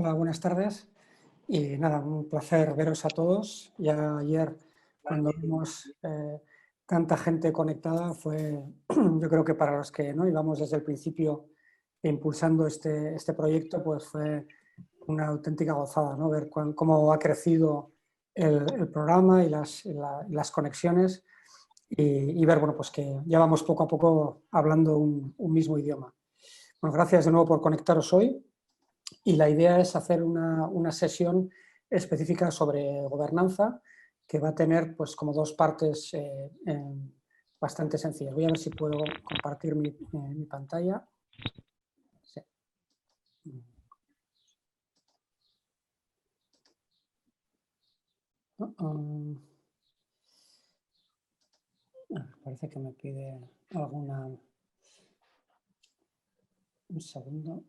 Hola, buenas tardes. Y nada, un placer veros a todos. Ya ayer, cuando vimos tanta gente conectada, fue, yo creo que para los que no íbamos desde el principio impulsando este proyecto, pues fue una auténtica gozada, ¿no? Ver cómo ha crecido el programa y las conexiones y ver, bueno, pues que ya vamos poco a poco hablando un mismo idioma. Bueno, gracias de nuevo por conectaros hoy. Y la idea es hacer una sesión específica sobre gobernanza que va a tener pues, como dos partes bastante sencillas. Voy a ver si puedo compartir mi pantalla. Sí. Parece que me pide alguna... Un segundo.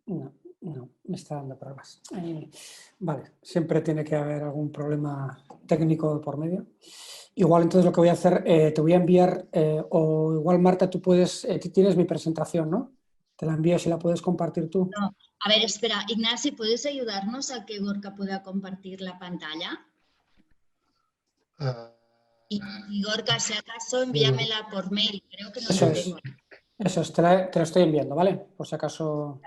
No, me está dando problemas. Vale, siempre tiene que haber algún problema técnico por medio. Igual entonces lo que voy a hacer, te voy a enviar, o igual Marta, tú puedes, tienes mi presentación, ¿no? Te la envío si la puedes compartir tú. No. A ver, espera, Ignasi, ¿puedes ayudarnos a que Gorka pueda compartir la pantalla? Y Gorka, si acaso, envíamela por mail. Creo que no Eso la es. tengo. Eso es, te lo estoy enviando, ¿vale? Por si acaso...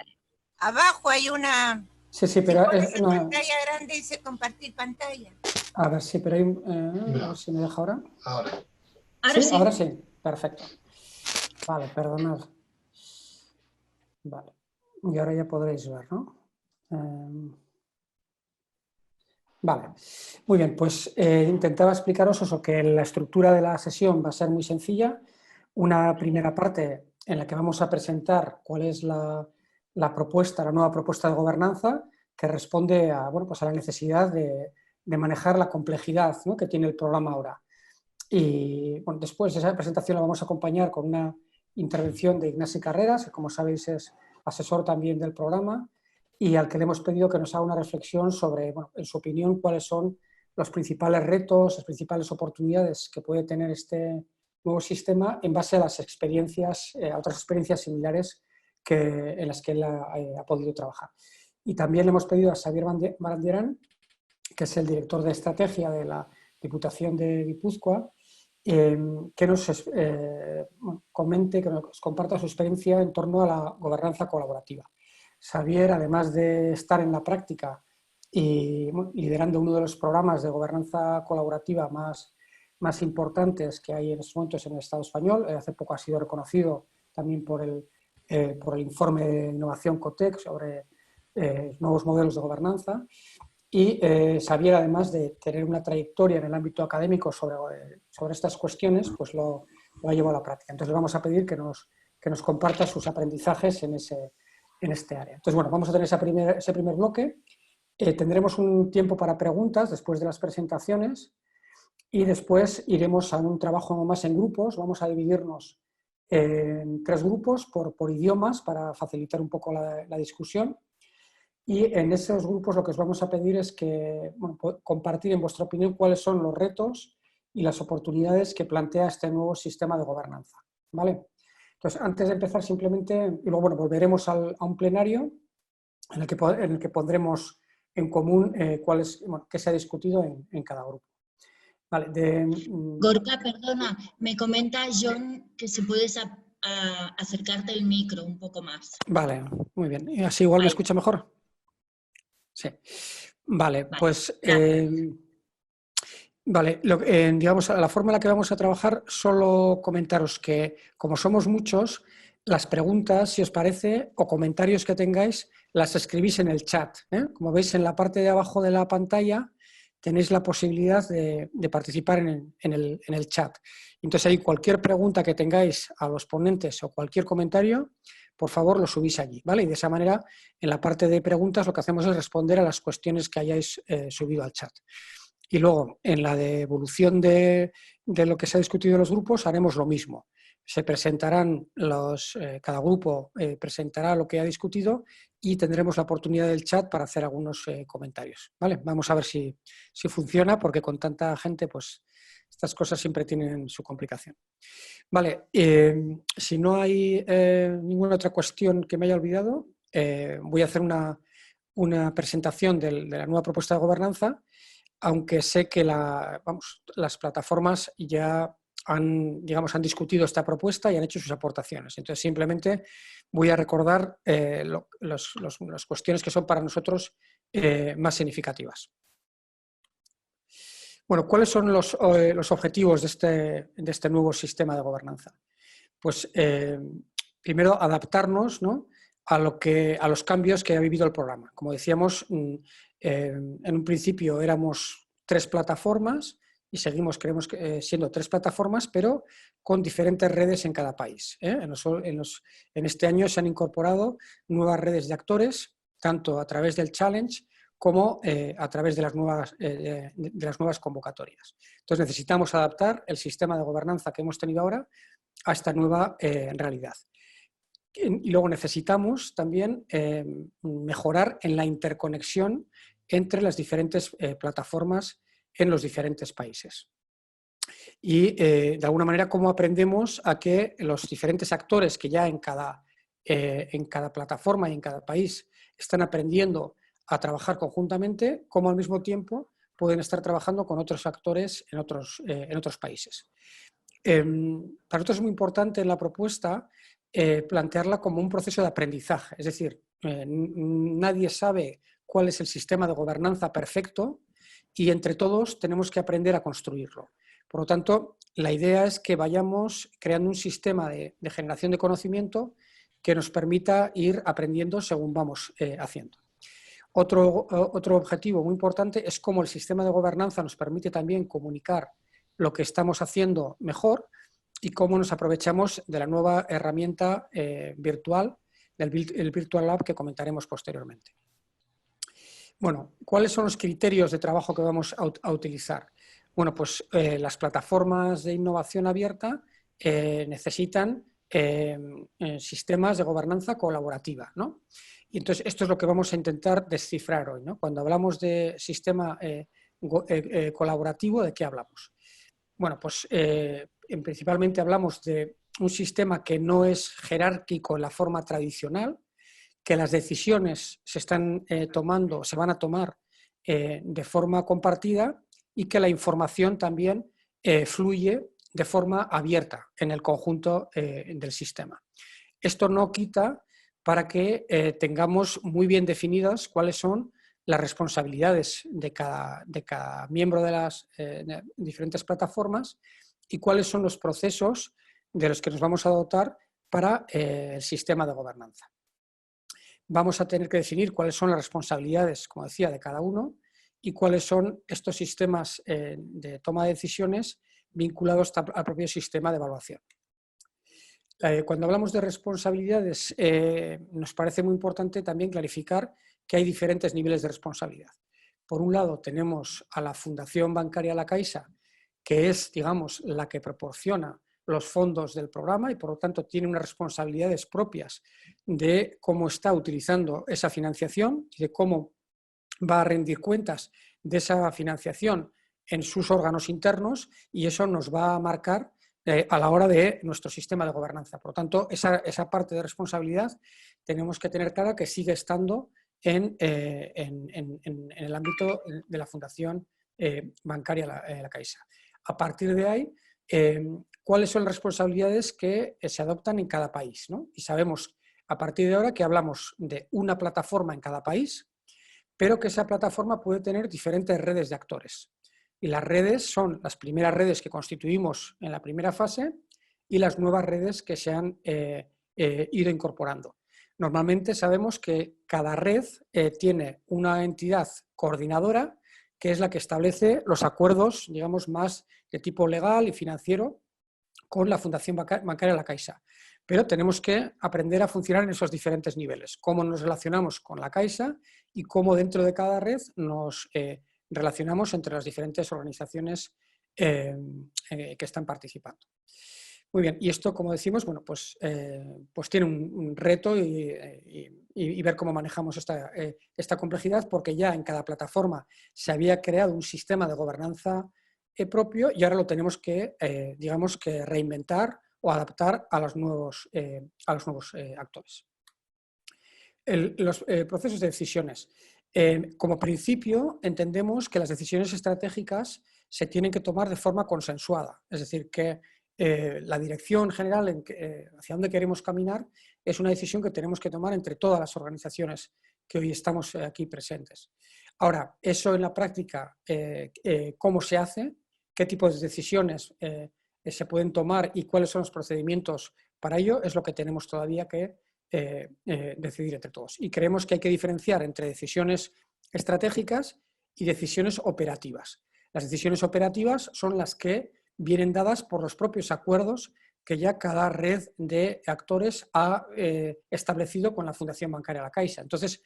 Abajo hay una... Sí, pero... no. Pantalla grande dice compartir pantalla. A ver, sí, pero hay... a ver si me deja ahora. Ahora ¿Sí? sí. Ahora sí. Perfecto. Vale, perdonad. Vale. Y ahora ya podréis ver, ¿no? Vale. Muy bien, pues intentaba explicaros eso, que la estructura de la sesión va a ser muy sencilla. Una primera parte en la que vamos a presentar cuál es la propuesta, la nueva propuesta de gobernanza que responde a, bueno, pues a la necesidad de manejar la complejidad, ¿no?, que tiene el programa ahora. Y bueno, después de esa presentación la vamos a acompañar con una intervención de Ignasi Carreras, que como sabéis es asesor también del programa y al que le hemos pedido que nos haga una reflexión sobre, bueno, en su opinión, cuáles son los principales retos, las principales oportunidades que puede tener este nuevo sistema en base a las experiencias, a otras experiencias similares en las que él ha podido trabajar. Y también le hemos pedido a Xavier Barandiarán, que es el director de estrategia de la Diputación de Guipúzcoa, que nos comente, que nos comparta su experiencia en torno a la gobernanza colaborativa. Xavier, además de estar en la práctica y liderando uno de los programas de gobernanza colaborativa más importantes que hay en estos momentos en el Estado español, hace poco ha sido reconocido también por el informe de innovación COTEC sobre nuevos modelos de gobernanza. Y Xavier, además de tener una trayectoria en el ámbito académico sobre estas cuestiones, pues lo ha llevado a la práctica. Entonces le vamos a pedir que nos comparta sus aprendizajes en este área. Entonces, bueno, vamos a tener ese primer bloque. Tendremos un tiempo para preguntas después de las presentaciones y después iremos a un trabajo más en grupos. Vamos a dividirnos en 3 grupos por idiomas para facilitar un poco la discusión. Y en esos grupos lo que os vamos a pedir es que, bueno, compartir en vuestra opinión cuáles son los retos y las oportunidades que plantea este nuevo sistema de gobernanza, ¿vale? Entonces, antes de empezar simplemente, y luego bueno, volveremos a un plenario en el que pondremos en común qué se ha discutido en cada grupo. Vale, Gorka, perdona, me comenta John que si puedes acercarte el micro un poco más. Vale, muy bien. ¿Y así igual me escucha mejor? Sí. Vale, pues... Vale, digamos, la forma en la que vamos a trabajar, solo comentaros que, como somos muchos, las preguntas, si os parece, o comentarios que tengáis, las escribís en el chat, ¿eh? Como veis, en la parte de abajo de la pantalla tenéis la posibilidad de participar en el chat. Entonces, ahí cualquier pregunta que tengáis a los ponentes o cualquier comentario, por favor, lo subís allí, ¿vale? Y de esa manera, en la parte de preguntas, lo que hacemos es responder a las cuestiones que hayáis subido al chat. Y luego, en la devolución de lo que se ha discutido en los grupos, haremos lo mismo. Se presentarán cada grupo presentará lo que ha discutido y tendremos la oportunidad del chat para hacer algunos comentarios, ¿vale? Vamos a ver si funciona, porque con tanta gente, pues estas cosas siempre tienen su complicación. Vale, si no hay ninguna otra cuestión que me haya olvidado, voy a hacer una presentación de la nueva propuesta de gobernanza, aunque sé que las plataformas ya han discutido esta propuesta y han hecho sus aportaciones. Entonces, simplemente voy a recordar las cuestiones que son para nosotros más significativas. Bueno, ¿cuáles son los objetivos de este nuevo sistema de gobernanza? Pues primero adaptarnos, ¿no?, a los cambios que ha vivido el programa. Como decíamos, en un principio éramos 3 plataformas y seguimos siendo 3 plataformas, pero con diferentes redes en cada país. En este año se han incorporado nuevas redes de actores, tanto a través del Challenge como a través de las nuevas convocatorias. Entonces necesitamos adaptar el sistema de gobernanza que hemos tenido ahora a esta nueva realidad. Y luego necesitamos también mejorar en la interconexión entre las diferentes plataformas en los diferentes países. Y de alguna manera, cómo aprendemos a que los diferentes actores que ya en cada plataforma y en cada país están aprendiendo a trabajar conjuntamente, cómo al mismo tiempo pueden estar trabajando con otros actores en otros países. Para nosotros es muy importante en la propuesta plantearla como un proceso de aprendizaje, es decir, nadie sabe cuál es el sistema de gobernanza perfecto y entre todos tenemos que aprender a construirlo. Por lo tanto, la idea es que vayamos creando un sistema de generación de conocimiento que nos permita ir aprendiendo según vamos haciendo. Otro objetivo muy importante es cómo el sistema de gobernanza nos permite también comunicar lo que estamos haciendo mejor y cómo nos aprovechamos de la nueva herramienta virtual, el Virtual Lab, que comentaremos posteriormente. Bueno, ¿cuáles son los criterios de trabajo que vamos a utilizar? Bueno, pues las plataformas de innovación abierta necesitan sistemas de gobernanza colaborativa, ¿no? Y entonces esto es lo que vamos a intentar descifrar hoy, ¿no? Cuando hablamos de sistema colaborativo, ¿de qué hablamos? Bueno, pues principalmente hablamos de un sistema que no es jerárquico en la forma tradicional, que las decisiones se van a tomar de forma compartida y que la información también fluye de forma abierta en el conjunto del sistema. Esto no quita para que tengamos muy bien definidas cuáles son las responsabilidades de cada miembro de las diferentes plataformas y cuáles son los procesos de los que nos vamos a dotar para el sistema de gobernanza. Vamos a tener que definir cuáles son las responsabilidades, como decía, de cada uno y cuáles son estos sistemas de toma de decisiones vinculados al propio sistema de evaluación. Cuando hablamos de responsabilidades, nos parece muy importante también clarificar que hay diferentes niveles de responsabilidad. Por un lado, tenemos a la Fundación Bancaria La Caixa, que es, digamos, la que proporciona los fondos del programa y, por lo tanto, tiene unas responsabilidades propias de cómo está utilizando esa financiación y de cómo va a rendir cuentas de esa financiación en sus órganos internos, y eso nos va a marcar a la hora de nuestro sistema de gobernanza. Por lo tanto, esa parte de responsabilidad tenemos que tener clara que sigue estando en el ámbito de la Fundación Bancaria La Caixa. A partir de ahí, ¿cuáles son las responsabilidades que se adoptan en cada país, ¿no? Y sabemos a partir de ahora que hablamos de una plataforma en cada país, pero que esa plataforma puede tener diferentes redes de actores. Y las redes son las primeras redes que constituimos en la primera fase y las nuevas redes que se han ido incorporando. Normalmente sabemos que cada red tiene una entidad coordinadora que es la que establece los acuerdos, digamos, más de tipo legal y financiero con la Fundación Bancaria La Caixa. Pero tenemos que aprender a funcionar en esos diferentes niveles, cómo nos relacionamos con la Caixa y cómo dentro de cada red nos relacionamos entre las diferentes organizaciones que están participando. Muy bien, y esto, como decimos, bueno, pues tiene un reto y ver cómo manejamos esta complejidad, porque ya en cada plataforma se había creado un sistema de gobernanza propio y ahora lo tenemos que, digamos, que reinventar o adaptar a los nuevos actores. Los procesos de decisiones. Como principio, entendemos que las decisiones estratégicas se tienen que tomar de forma consensuada, es decir, que la dirección general hacia dónde queremos caminar es una decisión que tenemos que tomar entre todas las organizaciones que hoy estamos aquí presentes. Ahora, eso en la práctica, ¿cómo se hace? ¿Qué tipos de decisiones se pueden tomar y cuáles son los procedimientos para ello? Es lo que tenemos todavía que decidir entre todos. Y creemos que hay que diferenciar entre decisiones estratégicas y decisiones operativas. Las decisiones operativas son las que vienen dadas por los propios acuerdos que ya cada red de actores ha establecido con la Fundación Bancaria La Caixa. Entonces,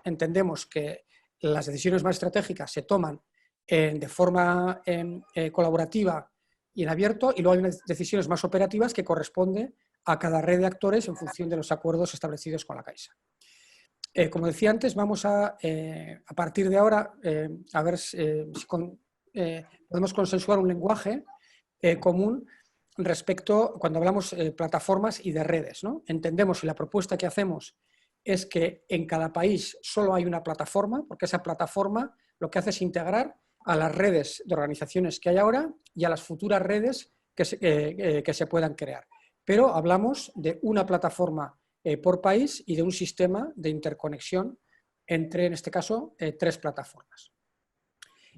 entendemos que las decisiones más estratégicas se toman de forma colaborativa y en abierto, y luego hay unas decisiones más operativas que corresponden a cada red de actores en función de los acuerdos establecidos con la Caixa. Como decía antes, vamos a partir de ahora, a ver si podemos consensuar un lenguaje común respecto, cuando hablamos de plataformas y de redes, ¿no? Entendemos y la propuesta que hacemos es que en cada país solo hay una plataforma, porque esa plataforma lo que hace es integrar a las redes de organizaciones que hay ahora y a las futuras redes que se puedan crear. Pero hablamos de una plataforma por país y de un sistema de interconexión entre, en este caso, 3 plataformas.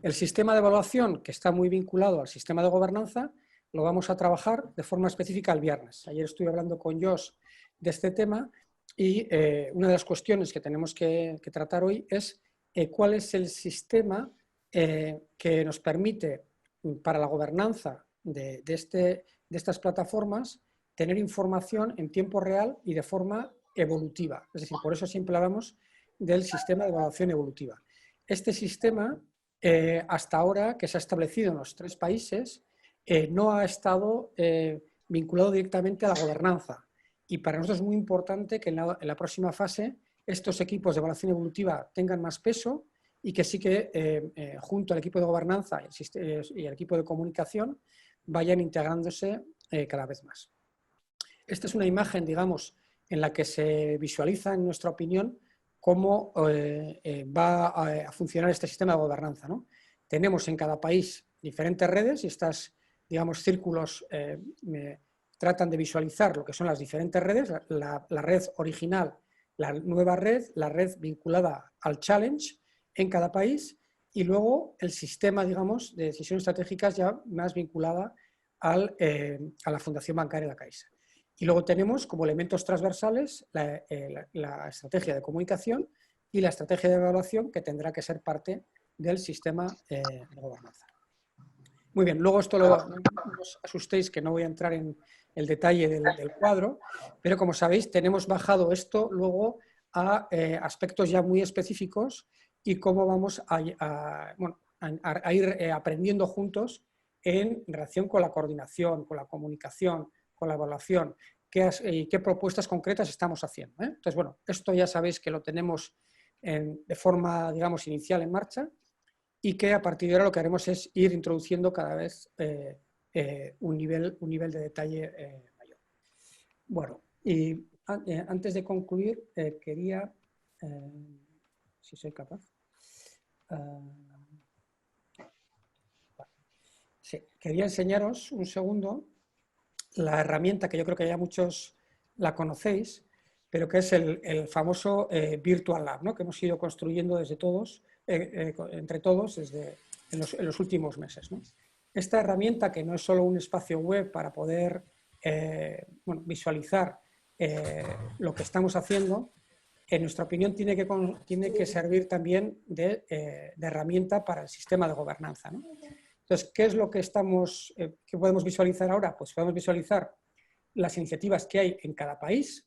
El sistema de evaluación, que está muy vinculado al sistema de gobernanza, lo vamos a trabajar de forma específica el viernes. Ayer estuve hablando con Jos de este tema y una de las cuestiones que tenemos que tratar hoy es cuál es el sistema que nos permite para la gobernanza de estas plataformas tener información en tiempo real y de forma evolutiva. Es decir, por eso siempre hablamos del sistema de evaluación evolutiva. Este sistema, hasta ahora, que se ha establecido en los 3 países, no ha estado vinculado directamente a la gobernanza. Y para nosotros es muy importante que en la próxima fase estos equipos de evaluación evolutiva tengan más peso y que sí que junto al equipo de gobernanza y el equipo de comunicación vayan integrándose cada vez más. Esta es una imagen, digamos, en la que se visualiza, en nuestra opinión, cómo va a funcionar este sistema de gobernanza, ¿no? Tenemos en cada país diferentes redes y estas, digamos, círculos tratan de visualizar lo que son las diferentes redes, la red original, la nueva red, la red vinculada al challenge en cada país y luego el sistema, digamos, de decisiones estratégicas ya más vinculada a la Fundación Bancaria La Caixa. Y luego tenemos como elementos transversales la estrategia de comunicación y la estrategia de evaluación que tendrá que ser parte del sistema de gobernanza. Muy bien, luego esto no os asustéis que no voy a entrar en el detalle del cuadro, pero como sabéis tenemos bajado esto luego a aspectos ya muy específicos y cómo vamos a ir aprendiendo juntos en relación con la coordinación, con la comunicación, con la evaluación, qué propuestas concretas estamos haciendo. Entonces, bueno, esto ya sabéis que lo tenemos de forma, digamos, inicial en marcha y que a partir de ahora lo que haremos es ir introduciendo cada vez un nivel de detalle mayor. Bueno, y antes de concluir, quería, si soy capaz, sí, quería enseñaros un segundo la herramienta que yo creo que ya muchos la conocéis, pero que es el famoso Virtual Lab, ¿no? Que hemos ido construyendo entre todos en los últimos meses, ¿no? Esta herramienta, que no es solo un espacio web para poder visualizar lo que estamos haciendo, en nuestra opinión tiene que servir también de herramienta para el sistema de gobernanza, ¿no? Entonces, ¿qué es lo que que podemos visualizar ahora? Pues podemos visualizar las iniciativas que hay en cada país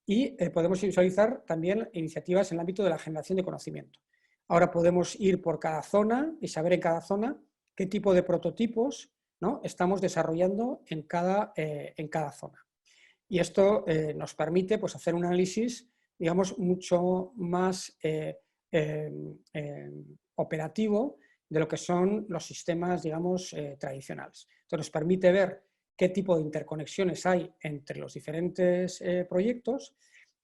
y podemos visualizar también iniciativas en el ámbito de la generación de conocimiento. Ahora podemos ir por cada zona y saber en cada zona qué tipo de prototipos, ¿no?, estamos desarrollando en cada zona. Y esto nos permite, pues, hacer un análisis, digamos, mucho más operativo de lo que son los sistemas, digamos, tradicionales. Entonces nos permite ver qué tipo de interconexiones hay entre los diferentes proyectos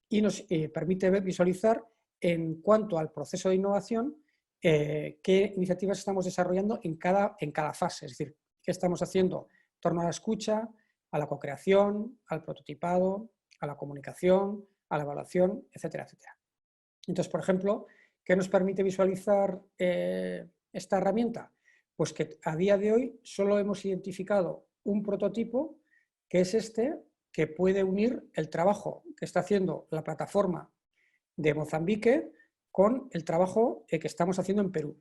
y nos permite visualizar en cuanto al proceso de innovación qué iniciativas estamos desarrollando en cada fase, es decir, qué estamos haciendo en torno a la escucha, a la co-creación, al prototipado, a la comunicación, a la evaluación, etcétera, etcétera. Entonces, por ejemplo, ¿qué nos permite visualizar esta herramienta? Pues que a día de hoy solo hemos identificado un prototipo, que es este, que puede unir el trabajo que está haciendo la plataforma de Mozambique con el trabajo que estamos haciendo en Perú.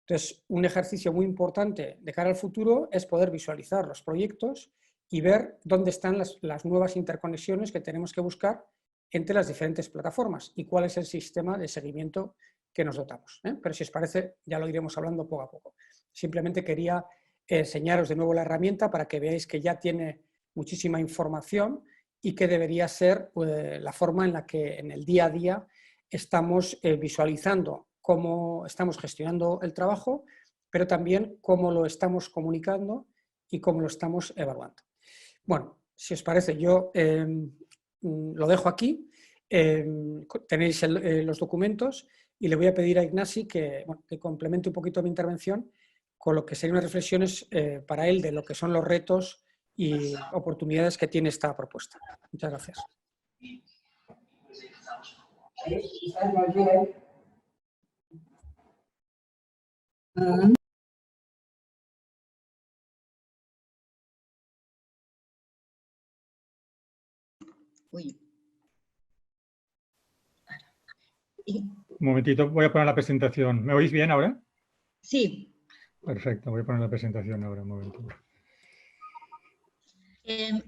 Entonces, un ejercicio muy importante de cara al futuro es poder visualizar los proyectos y ver dónde están las nuevas interconexiones que tenemos que buscar entre las diferentes plataformas y cuál es el sistema de seguimiento que nos dotamos. Pero si os parece, ya lo iremos hablando poco a poco. Simplemente quería enseñaros de nuevo la herramienta para que veáis que ya tiene muchísima información y que debería ser la forma en la que en el día a día estamos visualizando cómo estamos gestionando el trabajo, pero también cómo lo estamos comunicando y cómo lo estamos evaluando. Bueno, si os parece, yo lo dejo aquí. Tenéis los documentos y le voy a pedir a Ignasi que complemente un poquito mi intervención con lo que serían unas reflexiones para él de lo que son los retos y oportunidades que tiene esta propuesta. Muchas gracias. Uy. Un momentito, voy a poner la presentación. ¿Me oís bien ahora? Sí. Perfecto, voy a poner la presentación ahora, un momento.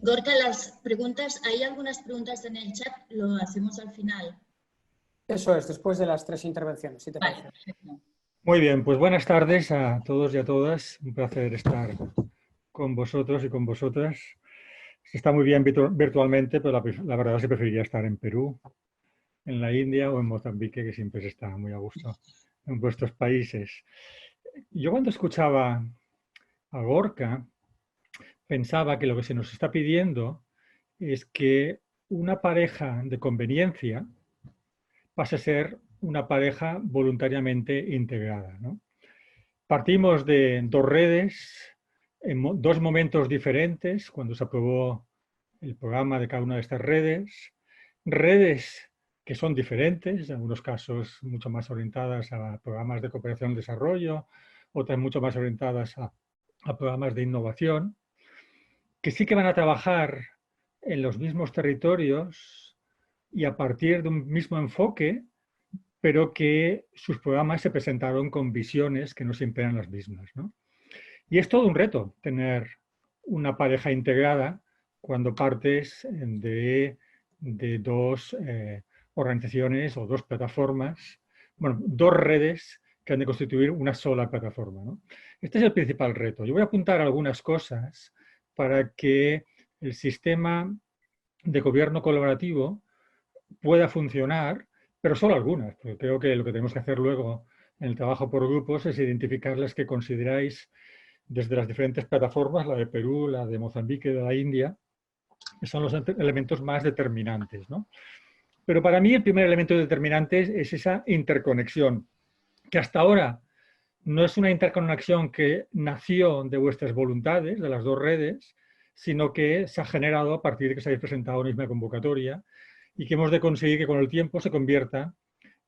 Gorka, las preguntas, hay algunas preguntas en el chat, lo hacemos al final. Eso es, después de las 3 intervenciones, si te Vale, parece. perfecto. Muy bien, pues buenas tardes a todos y a todas. Un placer estar con vosotros y con vosotras. Está muy bien virtualmente, pero la verdad es que preferiría estar en Perú, en la India o en Mozambique, que siempre se está muy a gusto en vuestros países. Yo cuando escuchaba a Gorka, pensaba que lo que se nos está pidiendo es que una pareja de conveniencia pase a ser una pareja voluntariamente integrada, ¿no? Partimos de dos redes en dos momentos diferentes cuando se aprobó el programa de cada una de estas redes, redes que son diferentes, en algunos casos mucho más orientadas a programas de cooperación y desarrollo, otras mucho más orientadas a programas de innovación, que sí que van a trabajar en los mismos territorios y a partir de un mismo enfoque, pero que sus programas se presentaron con visiones que no siempre eran las mismas, ¿no? Y es todo un reto tener una pareja integrada cuando partes de dos organizaciones o dos plataformas, bueno, dos redes que han de constituir una sola plataforma, ¿no? Este es el principal reto. Yo voy a apuntar algunas cosas para que el sistema de gobierno colaborativo pueda funcionar, pero solo algunas, porque creo que lo que tenemos que hacer luego en el trabajo por grupos es identificar las que consideráis desde las diferentes plataformas, la de Perú, la de Mozambique, de la India, que son los elementos más determinantes, ¿no? Pero para mí el primer elemento determinante es esa interconexión, que hasta ahora no es una interconexión que nació de vuestras voluntades, de las dos redes, sino que se ha generado a partir de que se habéis presentado una misma convocatoria y que hemos de conseguir que con el tiempo se convierta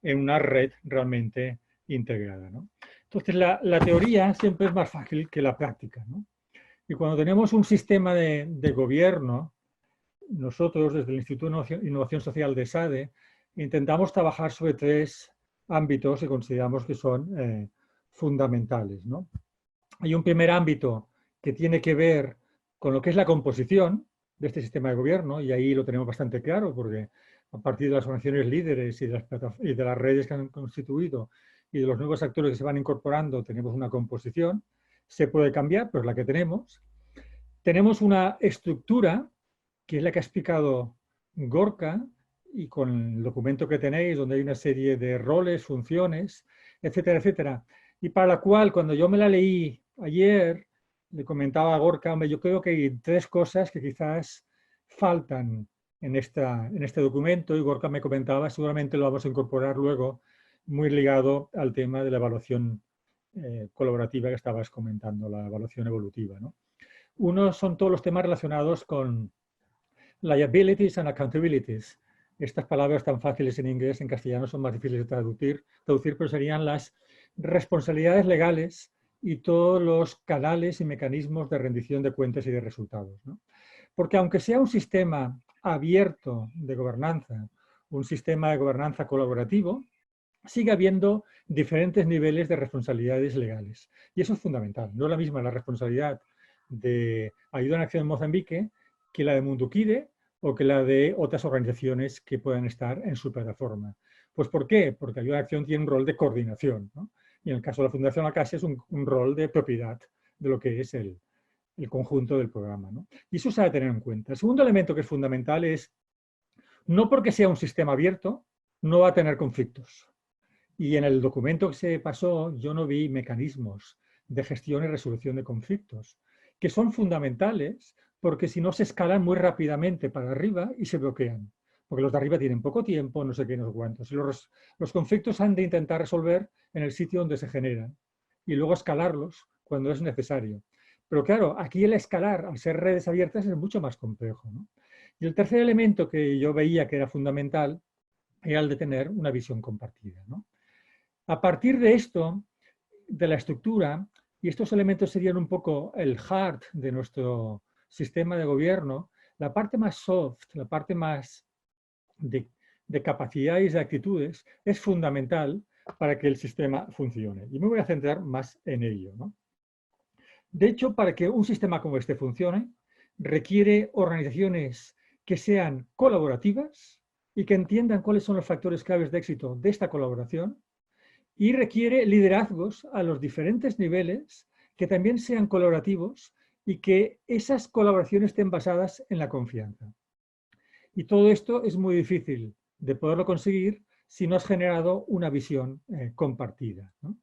en una red realmente integrada, ¿no? Entonces, la teoría siempre es más fácil que la práctica, ¿no? Y cuando tenemos un sistema de gobierno, nosotros desde el Instituto de Innovación Social de SADE intentamos trabajar sobre tres ámbitos que consideramos que son fundamentales, ¿no? Hay un primer ámbito que tiene que ver con lo que es la composición de este sistema de gobierno, y ahí lo tenemos bastante claro, porque a partir de las organizaciones líderes y de las redes que han constituido y de los nuevos actores que se van incorporando, tenemos una composición. Se puede cambiar, pero es la que tenemos. Tenemos una estructura, que es la que ha explicado Gorka, y con el documento que tenéis, donde hay una serie de roles, funciones, etcétera, etcétera, y para la cual, cuando yo me la leí ayer, le comentaba a Gorka, hombre, yo creo que hay 3 cosas que quizás faltan en este documento, y Gorka me comentaba, seguramente lo vamos a incorporar luego, muy ligado al tema de la evaluación colaborativa que estabas comentando, la evaluación evolutiva, ¿no? Uno son todos los temas relacionados con liabilities and accountabilities. Estas palabras tan fáciles en inglés, en castellano son más difíciles de traducir, pero serían las responsabilidades legales y todos los canales y mecanismos de rendición de cuentas y de resultados, ¿no? Porque aunque sea un sistema abierto de gobernanza, un sistema de gobernanza colaborativo, sigue habiendo diferentes niveles de responsabilidades legales. Y eso es fundamental. No es la misma la responsabilidad de Ayuda en Acción en Mozambique que la de Mundukide o que la de otras organizaciones que puedan estar en su plataforma. Pues ¿por qué? Porque Ayuda en Acción tiene un rol de coordinación, ¿no? Y en el caso de la Fundación La Caixa es un rol de propiedad de lo que es el conjunto del programa, ¿no? Y eso se ha de tener en cuenta. El segundo elemento que es fundamental es, no porque sea un sistema abierto, no va a tener conflictos. Y en el documento que se pasó yo no vi mecanismos de gestión y resolución de conflictos, que son fundamentales porque si no se escalan muy rápidamente para arriba y se bloquean. Porque los de arriba tienen poco tiempo, no sé qué, no sé cuántos. Y los conflictos han de intentar resolver en el sitio donde se generan y luego escalarlos cuando es necesario. Pero claro, aquí el escalar, al ser redes abiertas, es mucho más complejo, ¿no? Y el tercer elemento que yo veía que era fundamental era el de tener una visión compartida, ¿no? A partir de esto, de la estructura, y estos elementos serían un poco el heart de nuestro sistema de gobierno, la parte más soft, la parte más de capacidades y de actitudes es fundamental para que el sistema funcione. Y me voy a centrar más en ello, ¿no? De hecho, para que un sistema como este funcione, requiere organizaciones que sean colaborativas y que entiendan cuáles son los factores claves de éxito de esta colaboración, y requiere liderazgos a los diferentes niveles que también sean colaborativos y que esas colaboraciones estén basadas en la confianza. Y todo esto es muy difícil de poderlo conseguir si no has generado una visión compartida, ¿no?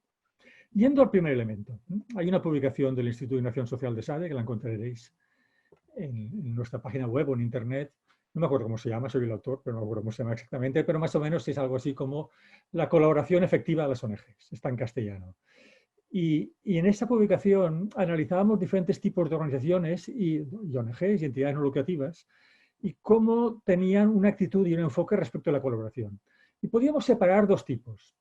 Yendo al primer elemento, hay una publicación del Instituto de Innovación Social de SADE, que la encontraréis en nuestra página web o en internet. No me acuerdo cómo se llama, soy el autor, pero no me acuerdo cómo se llama exactamente, pero más o menos es algo así como la colaboración efectiva de las ONGs, está en castellano. Y en esta publicación analizábamos diferentes tipos de organizaciones y ONGs y entidades no lucrativas y cómo tenían una actitud y un enfoque respecto a la colaboración. Y podíamos separar 2 tipos.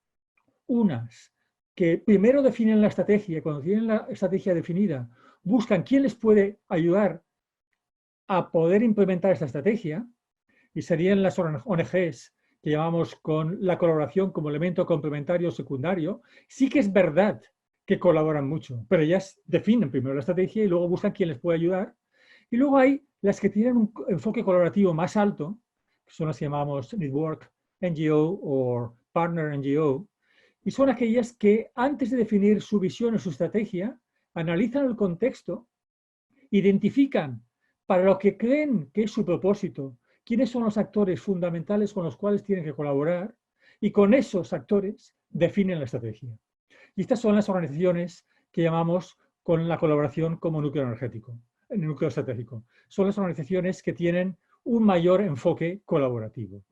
Unas que primero definen la estrategia, cuando tienen la estrategia definida, buscan quién les puede ayudar a poder implementar esta estrategia, y serían las ONGs que llamamos con la colaboración como elemento complementario o secundario. Sí que es verdad que colaboran mucho, pero ellas definen primero la estrategia y luego buscan quién les puede ayudar. Y luego hay las que tienen un enfoque colaborativo más alto, que son las que llamamos Network NGO o Partner NGO, y son aquellas que antes de definir su visión o su estrategia, analizan el contexto, identifican para lo que creen que es su propósito, quiénes son los actores fundamentales con los cuales tienen que colaborar, y con esos actores definen la estrategia. Y estas son las organizaciones que llamamos con la colaboración como núcleo energético, núcleo estratégico. Son las organizaciones que tienen un mayor enfoque colaborativo.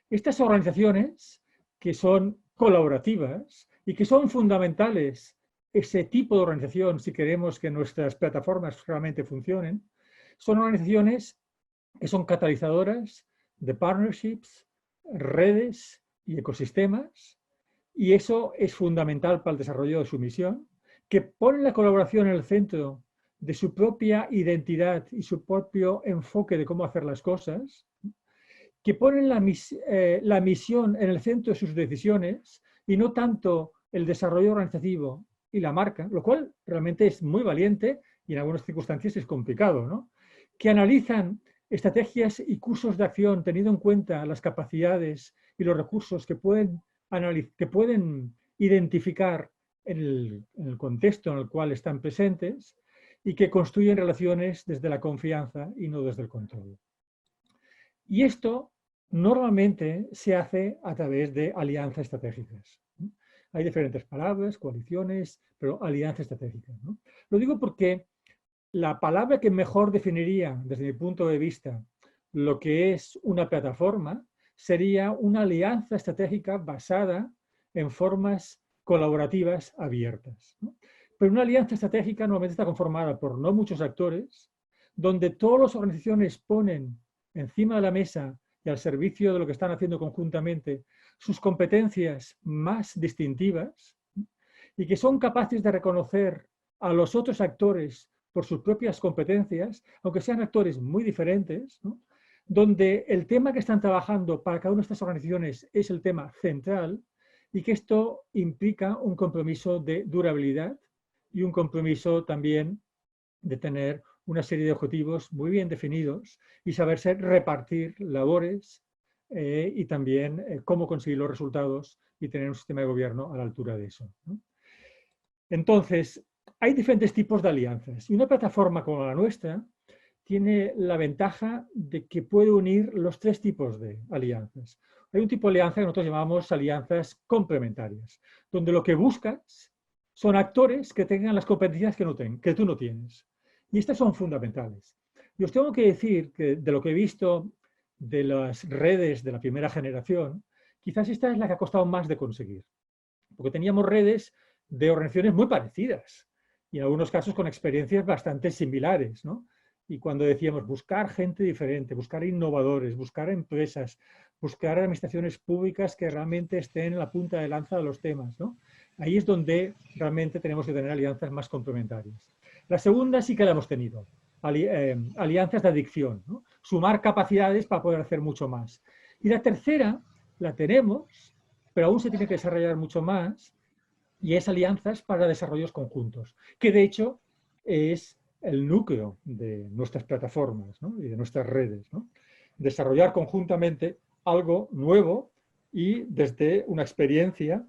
Estas organizaciones que son colaborativas y que son fundamentales, ese tipo de organización, si queremos que nuestras plataformas realmente funcionen, son organizaciones que son catalizadoras de partnerships, redes y ecosistemas, y eso es fundamental para el desarrollo de su misión, que ponen la colaboración en el centro de su propia identidad y su propio enfoque de cómo hacer las cosas, que ponen la misión en el centro de sus decisiones y no tanto el desarrollo organizativo y la marca, lo cual realmente es muy valiente y en algunas circunstancias es complicado, ¿no? Que analizan estrategias y cursos de acción teniendo en cuenta las capacidades y los recursos que pueden identificar en el contexto en el cual están presentes y que construyen relaciones desde la confianza y no desde el control. Y esto normalmente se hace a través de alianzas estratégicas. Hay diferentes palabras, coaliciones, pero alianzas estratégicas, ¿no? Lo digo porque la palabra que mejor definiría, desde mi punto de vista, lo que es una plataforma sería una alianza estratégica basada en formas colaborativas abiertas, ¿no? Pero una alianza estratégica normalmente está conformada por no muchos actores, donde todas las organizaciones ponen encima de la mesa y al servicio de lo que están haciendo conjuntamente sus competencias más distintivas y que son capaces de reconocer a los otros actores por sus propias competencias, aunque sean actores muy diferentes, ¿no? Donde el tema que están trabajando para cada una de estas organizaciones es el tema central y que esto implica un compromiso de durabilidad y un compromiso también de tener una serie de objetivos muy bien definidos y saberse repartir labores y también cómo conseguir los resultados y tener un sistema de gobierno a la altura de eso, ¿no? Entonces, hay diferentes tipos de alianzas y una plataforma como la nuestra tiene la ventaja de que puede unir los tres tipos de alianzas. Hay un tipo de alianza que nosotros llamamos alianzas complementarias, donde lo que buscas son actores que tengan las competencias que tú no tienes. Y estas son fundamentales. Y os tengo que decir que de lo que he visto de las redes de la primera generación, quizás esta es la que ha costado más de conseguir. Porque teníamos redes de organizaciones muy parecidas y en algunos casos con experiencias bastante similares, ¿no? Y cuando decíamos buscar gente diferente, buscar innovadores, buscar empresas, buscar administraciones públicas que realmente estén en la punta de lanza de los temas, ¿no? Ahí es donde realmente tenemos que tener alianzas más complementarias. La segunda sí que la hemos tenido, alianzas de adicción, ¿no? Sumar capacidades para poder hacer mucho más. Y la tercera la tenemos, pero aún se tiene que desarrollar mucho más, y es alianzas para desarrollos conjuntos, que de hecho es el núcleo de nuestras plataformas, ¿no? Y de nuestras redes, ¿no? Desarrollar conjuntamente algo nuevo y desde una experiencia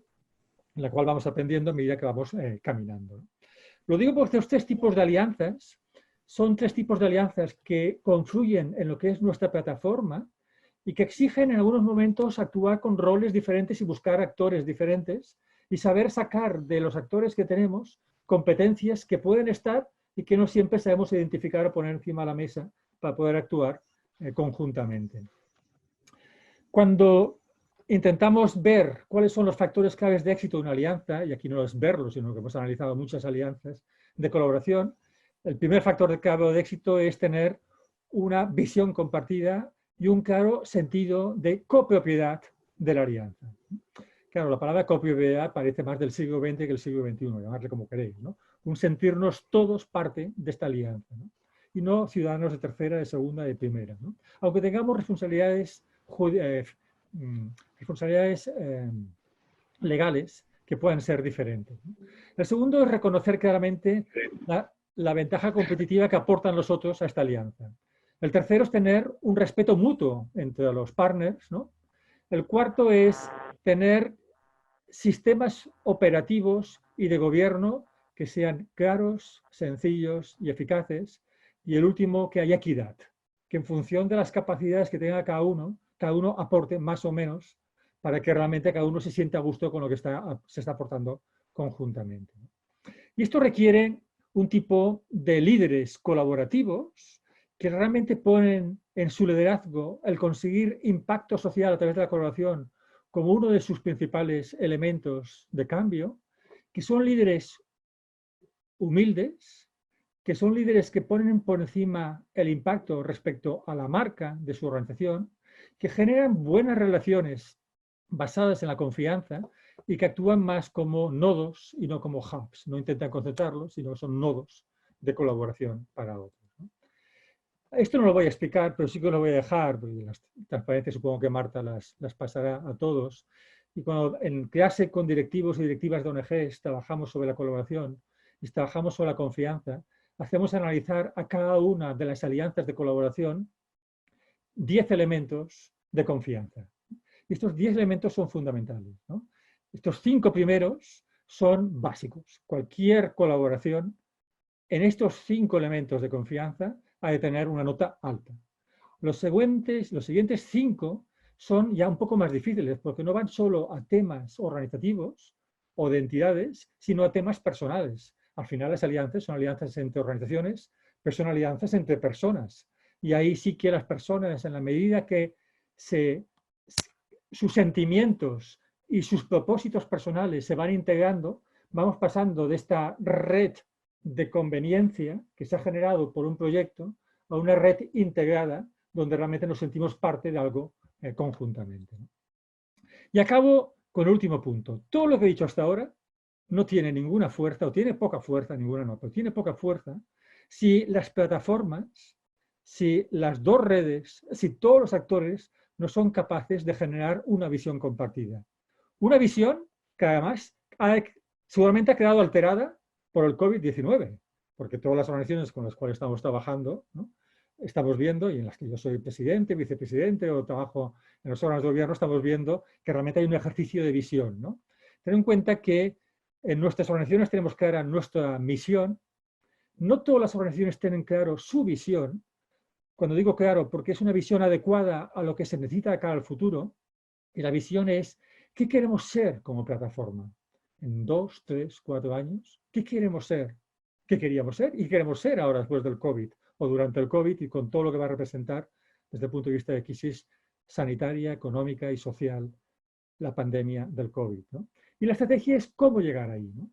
en la cual vamos aprendiendo a medida que vamos caminando, ¿no? Lo digo porque estos tres tipos de alianzas son tres tipos de alianzas que confluyen en lo que es nuestra plataforma y que exigen en algunos momentos actuar con roles diferentes y buscar actores diferentes y saber sacar de los actores que tenemos competencias que pueden estar y que no siempre sabemos identificar o poner encima de la mesa para poder actuar conjuntamente. Cuando intentamos ver cuáles son los factores claves de éxito de una alianza, y aquí no es verlo, sino que hemos analizado muchas alianzas de colaboración, el primer factor clave de éxito es tener una visión compartida y un claro sentido de copropiedad de la alianza. Claro, la palabra copropiedad parece más del siglo XX que el siglo XXI, llamarle como queréis, ¿no? Un sentirnos todos parte de esta alianza, ¿no? Y no ciudadanos de tercera, de segunda, de primera, ¿no? Aunque tengamos responsabilidades legales que puedan ser diferentes, ¿no? El segundo es reconocer claramente la ventaja competitiva que aportan los otros a esta alianza. El tercero es tener un respeto mutuo entre los partners, ¿no? El cuarto es tener sistemas operativos y de gobierno que sean claros, sencillos y eficaces. Y el último, que haya equidad, que en función de las capacidades que tenga cada uno aporte más o menos para que realmente cada uno se sienta a gusto con lo que se está aportando conjuntamente. Y esto requiere un tipo de líderes colaborativos que realmente ponen en su liderazgo el conseguir impacto social a través de la colaboración como uno de sus principales elementos de cambio, que son líderes humildes, que son líderes que ponen por encima el impacto respecto a la marca de su organización, que generan buenas relaciones basadas en la confianza y que actúan más como nodos y no como hubs. No intentan concentrarlos, sino que son nodos de colaboración para otros, ¿no? Esto no lo voy a explicar, pero sí que lo voy a dejar, porque las transparencias supongo que Marta las pasará a todos. Y cuando en clase con directivos y directivas de ONGs trabajamos sobre la colaboración y trabajamos sobre la confianza, hacemos analizar a cada una de las alianzas de colaboración 10 elementos de confianza. Y estos 10 elementos son fundamentales, ¿no? Estos 5 primeros son básicos. Cualquier colaboración en estos 5 elementos de confianza ha de tener una nota alta. Los siguientes 5 son ya un poco más difíciles porque no van solo a temas organizativos, o de entidades, sino a temas personales. Al final las alianzas son alianzas entre organizaciones, pero son alianzas entre personas. Y ahí sí que las personas, en la medida que sus sentimientos y sus propósitos personales se van integrando, vamos pasando de esta red de conveniencia que se ha generado por un proyecto a una red integrada donde realmente nos sentimos parte de algo conjuntamente. Y acabo con el último punto. Todo lo que he dicho hasta ahora no tiene ninguna fuerza, o tiene poca fuerza, ninguna no, pero tiene poca fuerza si las plataformas, si las dos redes, si todos los actores no son capaces de generar una visión compartida. Una visión que además seguramente ha quedado alterada por el COVID-19, porque todas las organizaciones con las cuales estamos trabajando, ¿no?, estamos viendo, y en las que yo soy presidente, vicepresidente o trabajo en los órganos de gobierno, estamos viendo que realmente hay un ejercicio de visión, ¿no? Ten en cuenta que en nuestras organizaciones tenemos clara nuestra misión. No todas las organizaciones tienen claro su visión. Cuando digo claro, porque es una visión adecuada a lo que se necesita de cara al futuro. Y la visión es, ¿qué queremos ser como plataforma? En 2, 3, 4 años, ¿qué queremos ser? ¿Qué queríamos ser? Y queremos ser ahora después del COVID o durante el COVID y con todo lo que va a representar desde el punto de vista de crisis sanitaria, económica y social la pandemia del COVID, ¿no? Y la estrategia es cómo llegar ahí, ¿no?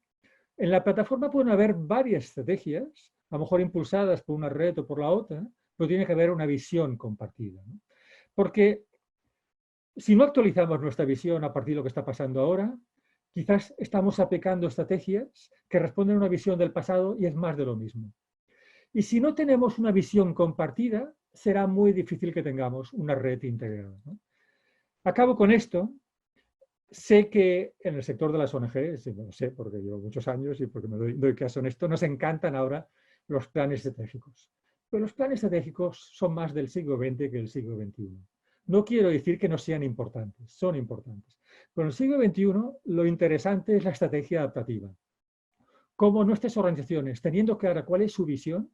En la plataforma pueden haber varias estrategias, a lo mejor impulsadas por una red o por la otra, pero tiene que haber una visión compartida, ¿no? Porque si no actualizamos nuestra visión a partir de lo que está pasando ahora, quizás estamos aplicando estrategias que responden a una visión del pasado y es más de lo mismo. Y si no tenemos una visión compartida, será muy difícil que tengamos una red integrada, ¿no? Acabo con esto. Sé que en el sector de las ONGs, lo sé porque llevo muchos años y porque me doy caso en esto, nos encantan ahora los planes estratégicos. Pero los planes estratégicos son más del siglo XX que del siglo XXI. No quiero decir que no sean importantes, son importantes. Pero en el siglo XXI lo interesante es la estrategia adaptativa. Cómo nuestras organizaciones, teniendo clara cuál es su visión,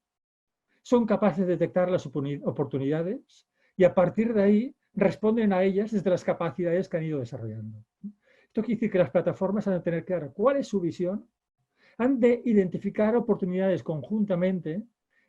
son capaces de detectar las oportunidades y a partir de ahí responden a ellas desde las capacidades que han ido desarrollando. Esto quiere decir que las plataformas han de tener clara cuál es su visión, han de identificar oportunidades conjuntamente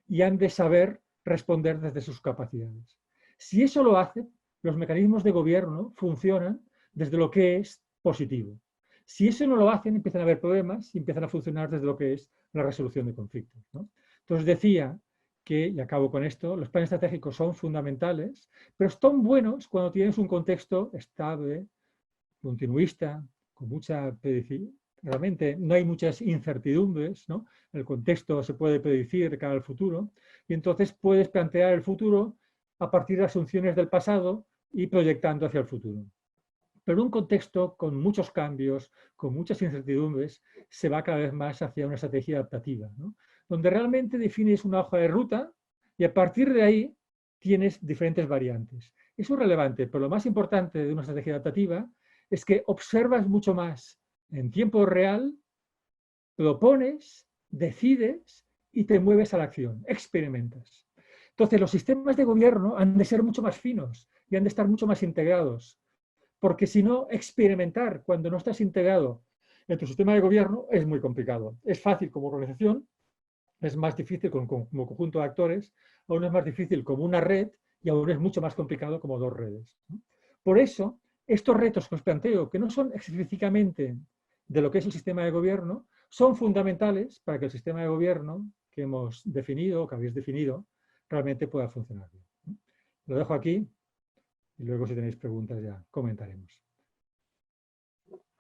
y han de saber responder desde sus capacidades. Si eso lo hacen, los mecanismos de gobierno funcionan desde lo que es positivo. Si eso no lo hacen, empiezan a haber problemas y empiezan a funcionar desde lo que es la resolución de conflictos, ¿no? Entonces decía que, y acabo con esto, los planes estratégicos son fundamentales, pero son buenos cuando tienes un contexto estable, continuista, con mucha predicción. Realmente no hay muchas incertidumbres, ¿no? El contexto se puede predecir de cara al futuro y entonces puedes plantear el futuro a partir de asunciones del pasado y proyectando hacia el futuro. Pero un contexto con muchos cambios, con muchas incertidumbres, se va cada vez más hacia una estrategia adaptativa, ¿no? Donde realmente defines una hoja de ruta y a partir de ahí tienes diferentes variantes. Eso es relevante, pero lo más importante de una estrategia adaptativa es que observas mucho más en tiempo real, propones, decides y te mueves a la acción, experimentas. Entonces los sistemas de gobierno han de ser mucho más finos y han de estar mucho más integrados. Porque si no, experimentar cuando no estás integrado en tu sistema de gobierno es muy complicado. Es fácil como organización, es más difícil como conjunto de actores, aún es más difícil como una red y aún es mucho más complicado como dos redes. Por eso, estos retos que os planteo, que no son específicamente de lo que es el sistema de gobierno, son fundamentales para que el sistema de gobierno que hemos definido, que habéis definido, realmente pueda funcionar bien. Lo dejo aquí. Y luego, si tenéis preguntas, ya comentaremos.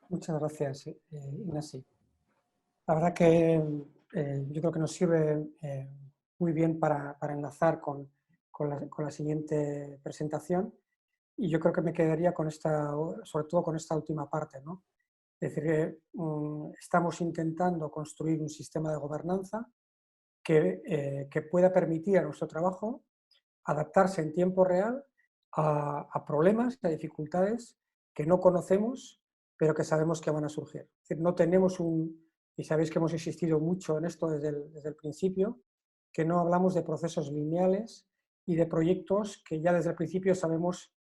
Muchas gracias, Ignasi. La verdad que yo creo que nos sirve muy bien para enlazar con la siguiente presentación. Y yo creo que me quedaría con esta, sobre todo con esta última parte, ¿no? Es decir, que estamos intentando construir un sistema de gobernanza que pueda permitir a nuestro trabajo adaptarse en tiempo real a problemas, a dificultades que no conocemos, pero que sabemos que van a surgir. Es decir, no tenemos y sabéis que hemos insistido mucho en esto desde el principio, que no hablamos de procesos lineales y de proyectos que ya desde el principio sabemos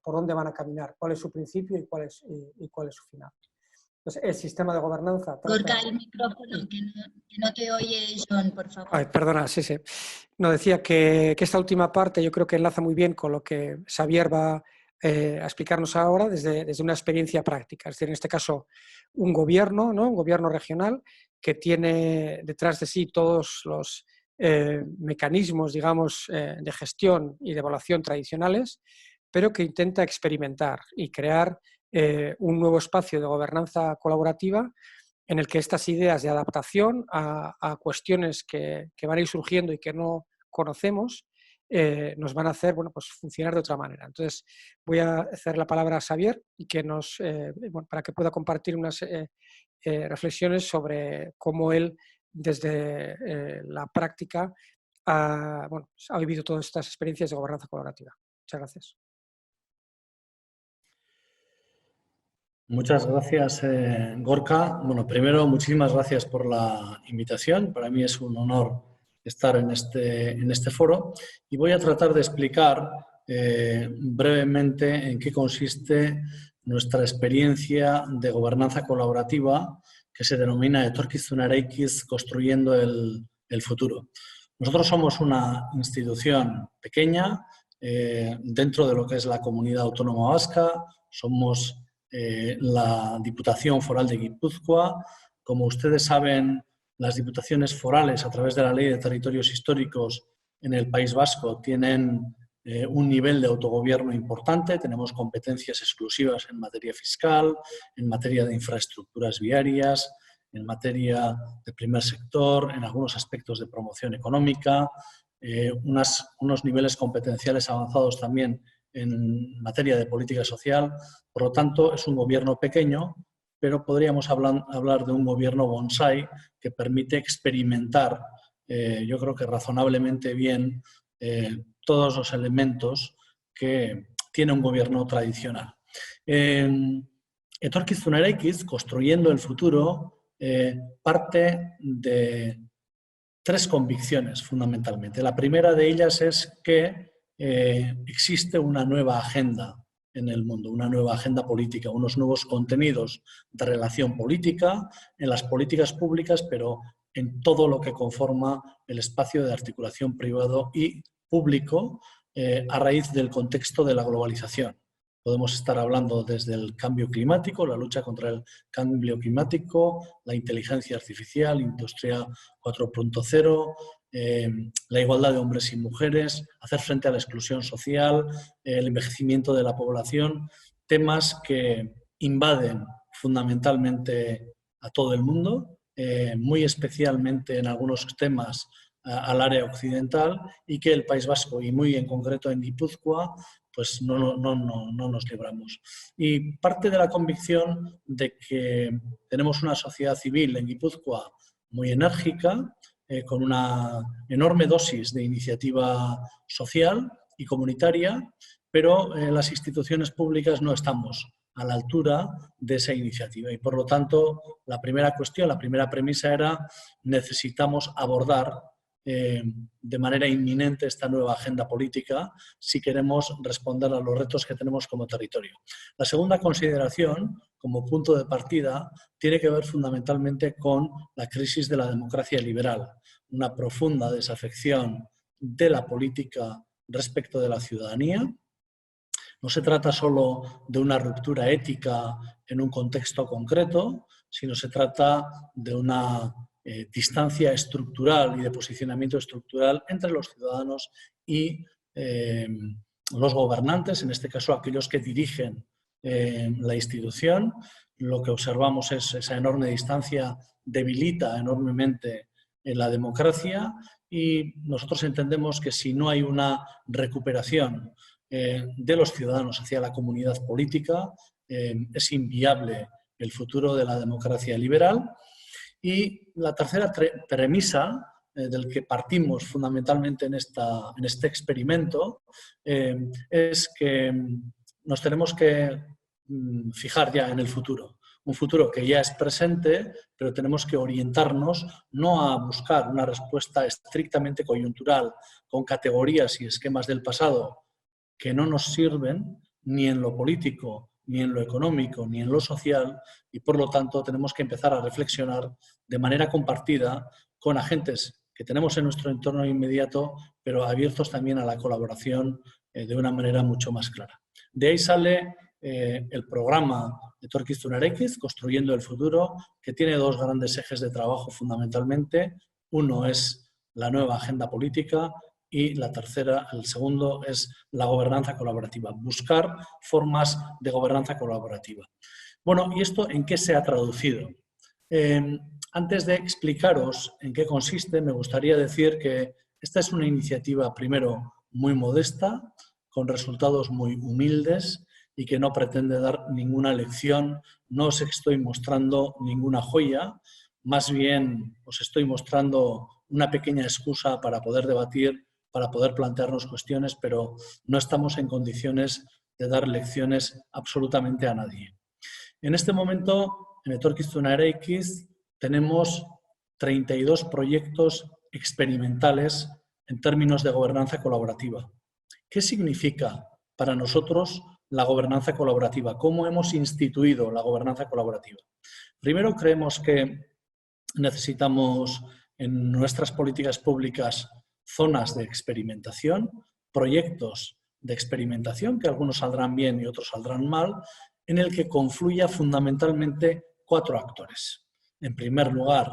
por dónde van a caminar, cuál es su principio y cuál es su final. Pues el sistema de gobernanza trata... Gorka, el micrófono, que no te oye John, por favor. Ay, perdona, sí. No, decía que esta última parte yo creo que enlaza muy bien con lo que Xavier va a explicarnos ahora desde una experiencia práctica. Es decir, en este caso, un gobierno, ¿no? Un gobierno regional que tiene detrás de sí todos los mecanismos, digamos, de gestión y de evaluación tradicionales, pero que intenta experimentar y crear un nuevo espacio de gobernanza colaborativa en el que estas ideas de adaptación a cuestiones que van a ir surgiendo y que no conocemos nos van a hacer pues funcionar de otra manera. Entonces voy a hacer la palabra a Xavier y que para que pueda compartir unas reflexiones sobre cómo él desde la práctica ha vivido todas estas experiencias de gobernanza colaborativa. Muchas gracias. Muchas gracias, Gorka. Bueno, primero, muchísimas gracias por la invitación. Para mí es un honor estar en este foro y voy a tratar de explicar brevemente en qué consiste nuestra experiencia de gobernanza colaborativa que se denomina Etorkizuna Eraikiz, construyendo el futuro. Nosotros somos una institución pequeña dentro de lo que es la Comunidad Autónoma Vasca. Somos la Diputación Foral de Guipúzcoa. Como ustedes saben, las diputaciones forales, a través de la Ley de Territorios Históricos en el País Vasco, tienen un nivel de autogobierno importante. Tenemos competencias exclusivas en materia fiscal, en materia de infraestructuras viarias, en materia de primer sector, en algunos aspectos de promoción económica, unos niveles competenciales avanzados también en materia de política social. Por lo tanto, es un gobierno pequeño, pero podríamos hablar de un gobierno bonsai que permite experimentar, yo creo que razonablemente bien, todos los elementos que tiene un gobierno tradicional. Etorkizuna Eraikiz, construyendo el futuro, parte de tres convicciones fundamentalmente. La primera de ellas es que existe una nueva agenda en el mundo, una nueva agenda política, unos nuevos contenidos de relación política, en las políticas públicas, pero en todo lo que conforma el espacio de articulación privado y público a raíz del contexto de la globalización. Podemos estar hablando desde el cambio climático, la lucha contra el cambio climático, la inteligencia artificial, industria 4.0, la igualdad de hombres y mujeres, hacer frente a la exclusión social, el envejecimiento de la población, temas que invaden fundamentalmente a todo el mundo, muy especialmente en algunos temas al área occidental, y que el País Vasco, y muy en concreto en Guipúzcoa, pues no nos libramos. Y parte de la convicción de que tenemos una sociedad civil en Guipúzcoa muy enérgica, con una enorme dosis de iniciativa social y comunitaria, pero las instituciones públicas no estamos a la altura de esa iniciativa. Y por lo tanto, la primera cuestión, la primera premisa era: necesitamos abordar de manera inminente esta nueva agenda política si queremos responder a los retos que tenemos como territorio. La segunda consideración, como punto de partida, tiene que ver fundamentalmente con la crisis de la democracia liberal, una profunda desafección de la política respecto de la ciudadanía. No se trata solo de una ruptura ética en un contexto concreto, sino se trata de una distancia estructural y de posicionamiento estructural entre los ciudadanos y los gobernantes, en este caso aquellos que dirigen la institución. Lo que observamos es esa enorme distancia debilita enormemente la democracia, y nosotros entendemos que si no hay una recuperación de los ciudadanos hacia la comunidad política, es inviable el futuro de la democracia liberal. Y la tercera premisa del que partimos fundamentalmente en este experimento es que nos tenemos que fijar ya en el futuro. Un futuro que ya es presente, pero tenemos que orientarnos no a buscar una respuesta estrictamente coyuntural con categorías y esquemas del pasado que no nos sirven ni en lo político ni en lo económico, ni en lo social, y por lo tanto tenemos que empezar a reflexionar de manera compartida con agentes que tenemos en nuestro entorno inmediato, pero abiertos también a la colaboración de una manera mucho más clara. De ahí sale el programa de Etorkizunarekin, Construyendo el Futuro, que tiene dos grandes ejes de trabajo fundamentalmente. Uno es la nueva agenda política y el segundo es la gobernanza colaborativa, buscar formas de gobernanza colaborativa. Bueno, ¿y esto en qué se ha traducido? Antes de explicaros en qué consiste, me gustaría decir que esta es una iniciativa, primero, muy modesta, con resultados muy humildes y que no pretende dar ninguna lección. No os estoy mostrando ninguna joya, más bien os estoy mostrando una pequeña excusa para poder debatir, para poder plantearnos cuestiones, pero no estamos en condiciones de dar lecciones absolutamente a nadie. En este momento, en Etorkizunarekin tenemos 32 proyectos experimentales en términos de gobernanza colaborativa. ¿Qué significa para nosotros la gobernanza colaborativa? ¿Cómo hemos instituido la gobernanza colaborativa? Primero, creemos que necesitamos en nuestras políticas públicas zonas de experimentación, proyectos de experimentación, que algunos saldrán bien y otros saldrán mal, en el que confluya fundamentalmente 4 actores. En primer lugar,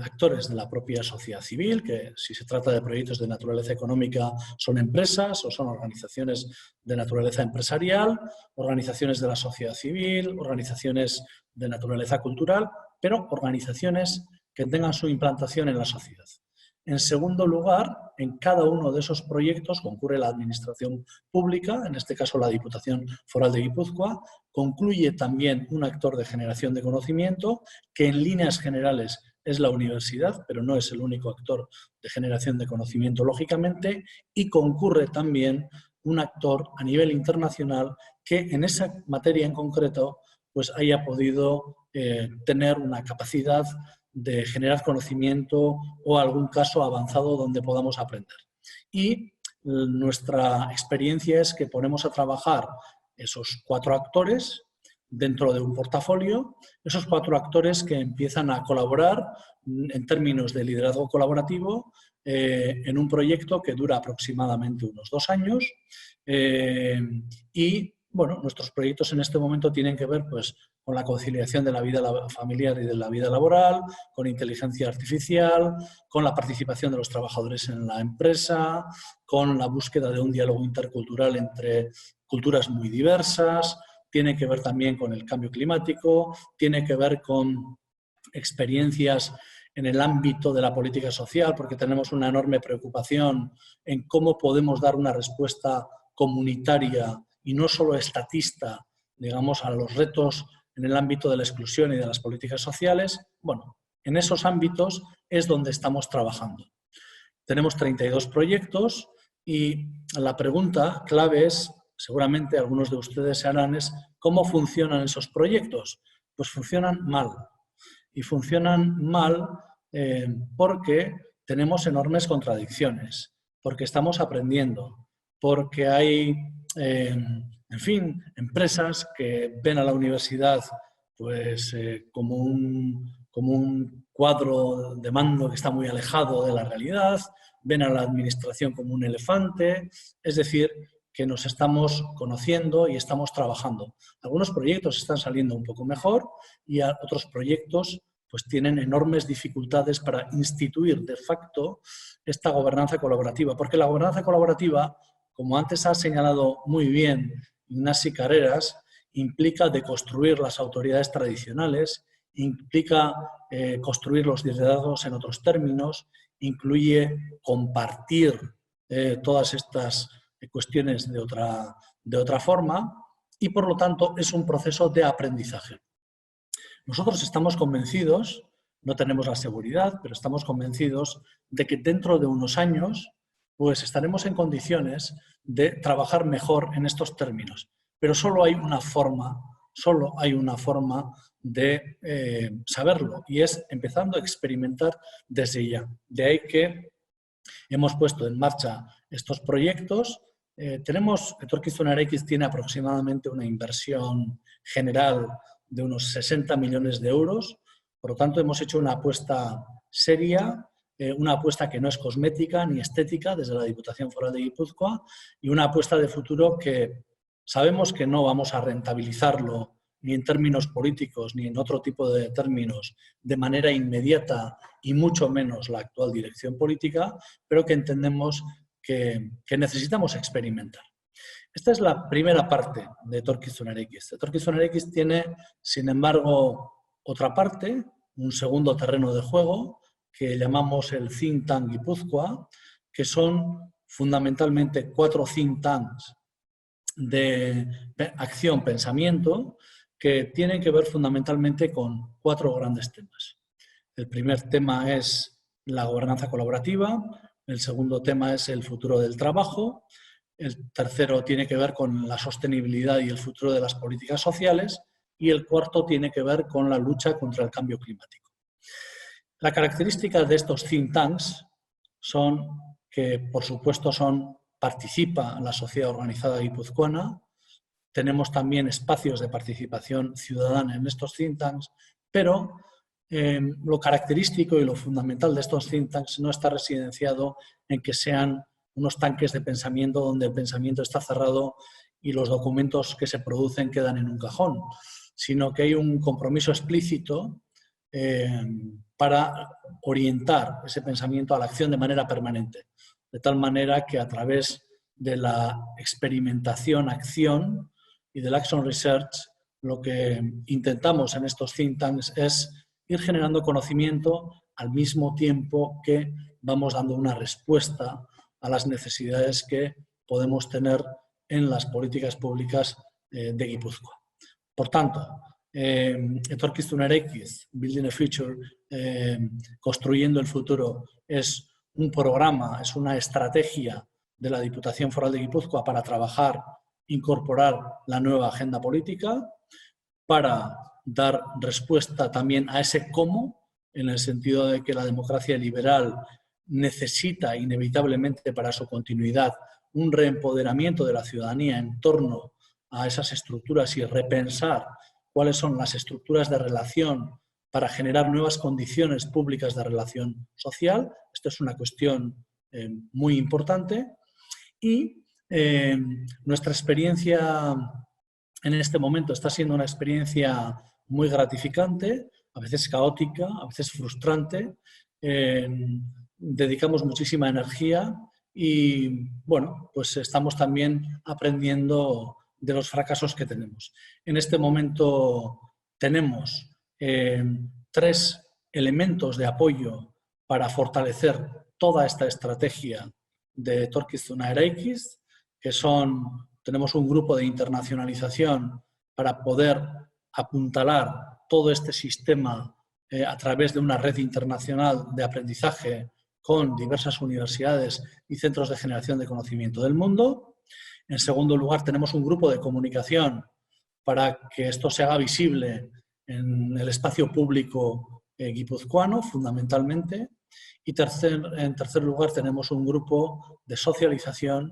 actores de la propia sociedad civil, que si se trata de proyectos de naturaleza económica son empresas o son organizaciones de naturaleza empresarial, organizaciones de la sociedad civil, organizaciones de naturaleza cultural, pero organizaciones que tengan su implantación en la sociedad. En segundo lugar, en cada uno de esos proyectos concurre la administración pública, en este caso la Diputación Foral de Guipúzcoa, concluye también un actor de generación de conocimiento, que en líneas generales es la universidad, pero no es el único actor de generación de conocimiento, lógicamente, y concurre también un actor a nivel internacional que en esa materia en concreto pues haya podido tener una capacidad de generar conocimiento o algún caso avanzado donde podamos aprender. Y nuestra experiencia es que ponemos a trabajar esos 4 actores dentro de un portafolio, esos 4 actores que empiezan a colaborar en términos de liderazgo colaborativo en un proyecto que dura aproximadamente unos 2 años y bueno, nuestros proyectos en este momento tienen que ver pues, con la conciliación de la vida familiar y de la vida laboral, con inteligencia artificial, con la participación de los trabajadores en la empresa, con la búsqueda de un diálogo intercultural entre culturas muy diversas, tiene que ver también con el cambio climático, tiene que ver con experiencias en el ámbito de la política social, porque tenemos una enorme preocupación en cómo podemos dar una respuesta comunitaria y no solo estatista, digamos, a los retos en el ámbito de la exclusión y de las políticas sociales. Bueno, en esos ámbitos es donde estamos trabajando. Tenemos 32 proyectos y la pregunta clave es, seguramente algunos de ustedes se harán, es ¿cómo funcionan esos proyectos? Pues funcionan mal. Y funcionan mal porque tenemos enormes contradicciones, porque estamos aprendiendo, porque hay, en fin, empresas que ven a la universidad pues, como un cuadro de mando que está muy alejado de la realidad, ven a la administración como un elefante, es decir, que nos estamos conociendo y estamos trabajando. Algunos proyectos están saliendo un poco mejor y otros proyectos pues tienen enormes dificultades para instituir de facto esta gobernanza colaborativa, porque la gobernanza colaborativa, como antes ha señalado muy bien Ignasi Carreras, implica deconstruir las autoridades tradicionales, implica construir los liderazgos en otros términos, incluye compartir todas estas cuestiones de otra forma y, por lo tanto, es un proceso de aprendizaje. Nosotros estamos convencidos, no tenemos la seguridad, pero estamos convencidos de que dentro de unos años pues estaremos en condiciones de trabajar mejor en estos términos. Pero solo hay una forma de saberlo y es empezando a experimentar desde ya. De ahí que hemos puesto en marcha estos proyectos Etorkizuna Eraikiz tiene aproximadamente una inversión general de unos 60 millones de euros. Por lo tanto, hemos hecho una apuesta seria, una apuesta que no es cosmética ni estética desde la Diputación Foral de Guipúzcoa y una apuesta de futuro que sabemos que no vamos a rentabilizarlo ni en términos políticos ni en otro tipo de términos de manera inmediata y mucho menos la actual dirección política, pero que entendemos que necesitamos experimentar. Esta es la primera parte de Etorkizuna Eraikiz. Etorkizuna Eraikiz tiene, sin embargo, otra parte, un segundo terreno de juego, que llamamos el Think Tank Guipúzcoa, que son fundamentalmente 4 think tanks de acción, pensamiento, que tienen que ver fundamentalmente con 4 grandes temas. El primer tema es la gobernanza colaborativa, el segundo tema es el futuro del trabajo, el tercero tiene que ver con la sostenibilidad y el futuro de las políticas sociales y el cuarto tiene que ver con la lucha contra el cambio climático. La característica de estos think tanks son que, por supuesto, participa la sociedad organizada guipuzcoana, tenemos también espacios de participación ciudadana en estos think tanks, pero lo característico y lo fundamental de estos think tanks no está residenciado en que sean unos tanques de pensamiento donde el pensamiento está cerrado y los documentos que se producen quedan en un cajón, sino que hay un compromiso explícito para orientar ese pensamiento a la acción de manera permanente, de tal manera que a través de la experimentación, acción y del action research, lo que intentamos en estos think tanks es ir generando conocimiento al mismo tiempo que vamos dando una respuesta a las necesidades que podemos tener en las políticas públicas de Guipúzcoa. Por tanto, Etorkizuna Eraikiz, Building a Future, Construyendo el Futuro, es un programa, es una estrategia de la Diputación Foral de Guipúzcoa para trabajar, incorporar la nueva agenda política, para dar respuesta también a ese cómo, en el sentido de que la democracia liberal necesita inevitablemente para su continuidad un reempoderamiento de la ciudadanía en torno a esas estructuras y repensar cuáles son las estructuras de relación para generar nuevas condiciones públicas de relación social. Esto es una cuestión muy importante y nuestra experiencia en este momento está siendo una experiencia muy gratificante, a veces caótica, a veces frustrante. Dedicamos muchísima energía y, bueno, pues estamos también aprendiendo de los fracasos que tenemos. En este momento tenemos 3 elementos de apoyo para fortalecer toda esta estrategia de Etorkizuna Eraikiz, que son, tenemos un grupo de internacionalización para poder apuntalar todo este sistema a través de una red internacional de aprendizaje con diversas universidades y centros de generación de conocimiento del mundo. En segundo lugar, tenemos un grupo de comunicación para que esto se haga visible en el espacio público guipuzcoano, fundamentalmente. Y en tercer lugar, tenemos un grupo de socialización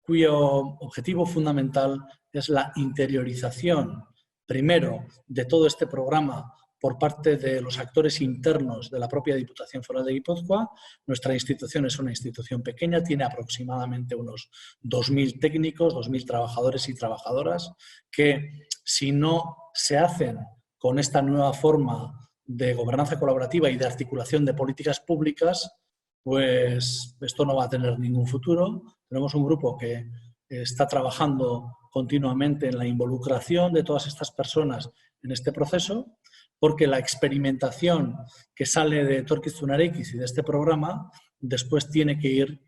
cuyo objetivo fundamental es la interiorización, primero, de todo este programa por parte de los actores internos de la propia Diputación Foral de Guipúzcoa. Nuestra institución es una institución pequeña, tiene aproximadamente unos 2.000 técnicos, 2.000 trabajadores y trabajadoras, que si no se hacen con esta nueva forma de gobernanza colaborativa y de articulación de políticas públicas, pues esto no va a tener ningún futuro. Tenemos un grupo que está trabajando continuamente en la involucración de todas estas personas en este proceso, porque la experimentación que sale de Etorkizuna Eraikiz y de este programa después tiene que ir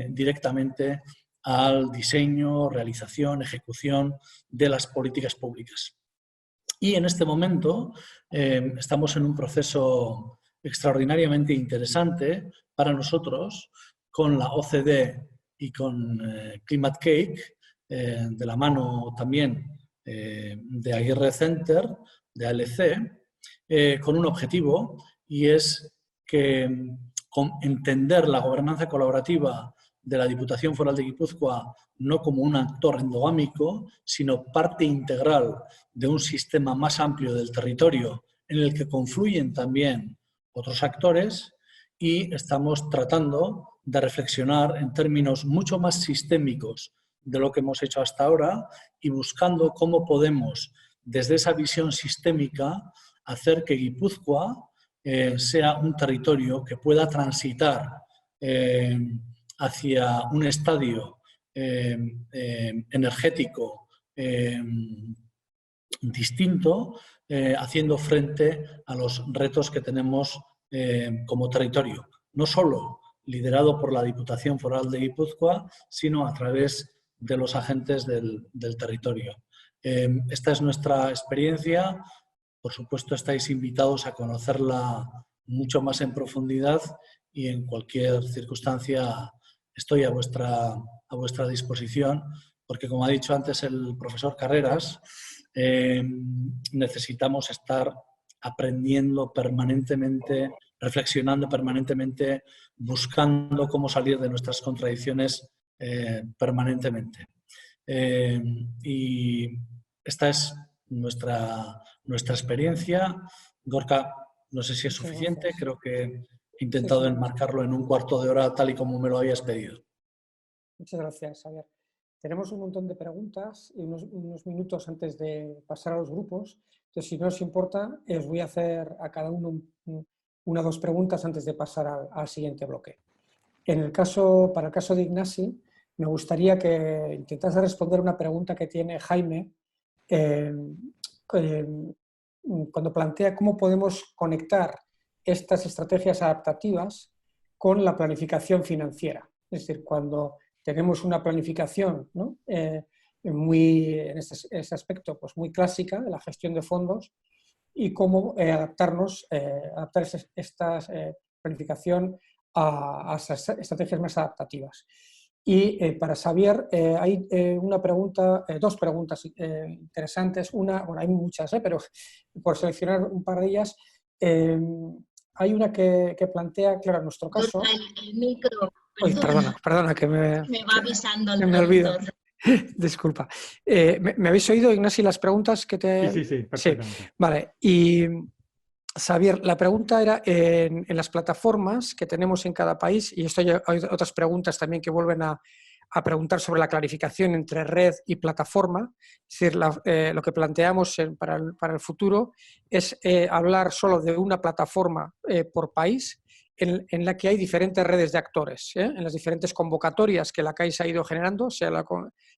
directamente al diseño, realización, ejecución de las políticas públicas. Y en este momento estamos en un proceso extraordinariamente interesante para nosotros con la OCDE y con Climate Cake, de la mano también de Aguirre Center, de ALC, con un objetivo, y es que con entender la gobernanza colaborativa de la Diputación Foral de Guipúzcoa no como un actor endogámico, sino parte integral de un sistema más amplio del territorio en el que confluyen también otros actores, y estamos tratando de reflexionar en términos mucho más sistémicos de lo que hemos hecho hasta ahora y buscando cómo podemos, desde esa visión sistémica, hacer que Guipúzcoa sea un territorio que pueda transitar hacia un estadio energético distinto, haciendo frente a los retos que tenemos como territorio, no solo liderado por la Diputación Foral de Guipúzcoa, sino a través de los agentes del territorio. Esta es nuestra experiencia. Por supuesto, estáis invitados a conocerla mucho más en profundidad y en cualquier circunstancia estoy a vuestra disposición, porque como ha dicho antes el profesor Carreras, necesitamos estar aprendiendo permanentemente, reflexionando permanentemente, buscando cómo salir de nuestras contradicciones permanentemente. Y esta es nuestra experiencia. Gorka, no sé si es suficiente, creo que he intentado enmarcarlo en un cuarto de hora tal y como me lo habías pedido. Muchas gracias, Xavier. Tenemos un montón de preguntas y unos minutos antes de pasar a los grupos. Entonces, si no os importa, os voy a hacer a cada uno una o dos preguntas antes de pasar al siguiente bloque. Para el caso de Ignasi, me gustaría que intentase responder una pregunta que tiene Jaime cuando plantea cómo podemos conectar estas estrategias adaptativas con la planificación financiera. Es decir, cuando tenemos una planificación, ¿no? En ese aspecto pues muy clásica de la gestión de fondos, y cómo adaptar esta planificación a estrategias más adaptativas. Y para Xavier hay dos preguntas interesantes. Bueno, hay muchas, pero por seleccionar un par de ellas, hay una que plantea, claro, en nuestro caso... El micro, perdona, que me va avisando el me olvido. traductor. Disculpa. ¿Me habéis oído, Ignasi, las preguntas que te...? Sí, perfectamente. Sí. Vale, y Xavier, la pregunta era en las plataformas que tenemos en cada país, y esto hay otras preguntas también que vuelven a preguntar sobre la clarificación entre red y plataforma. Es decir, lo que planteamos para el futuro es hablar solo de una plataforma por país, en la que hay diferentes redes de actores, en las diferentes convocatorias que la Caixa ha ido generando,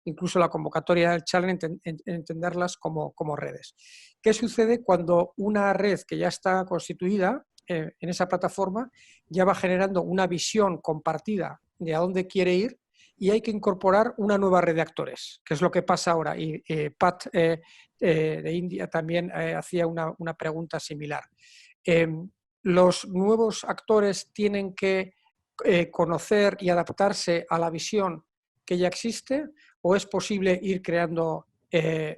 incluso la convocatoria del Challenge, entenderlas como redes. ¿Qué sucede cuando una red que ya está constituida en esa plataforma ya va generando una visión compartida de a dónde quiere ir y hay que incorporar una nueva red de actores, que es lo que pasa ahora? Y Pat de India también hacía una pregunta similar. ¿Los nuevos actores tienen que conocer y adaptarse a la visión que ya existe, o es posible ir creando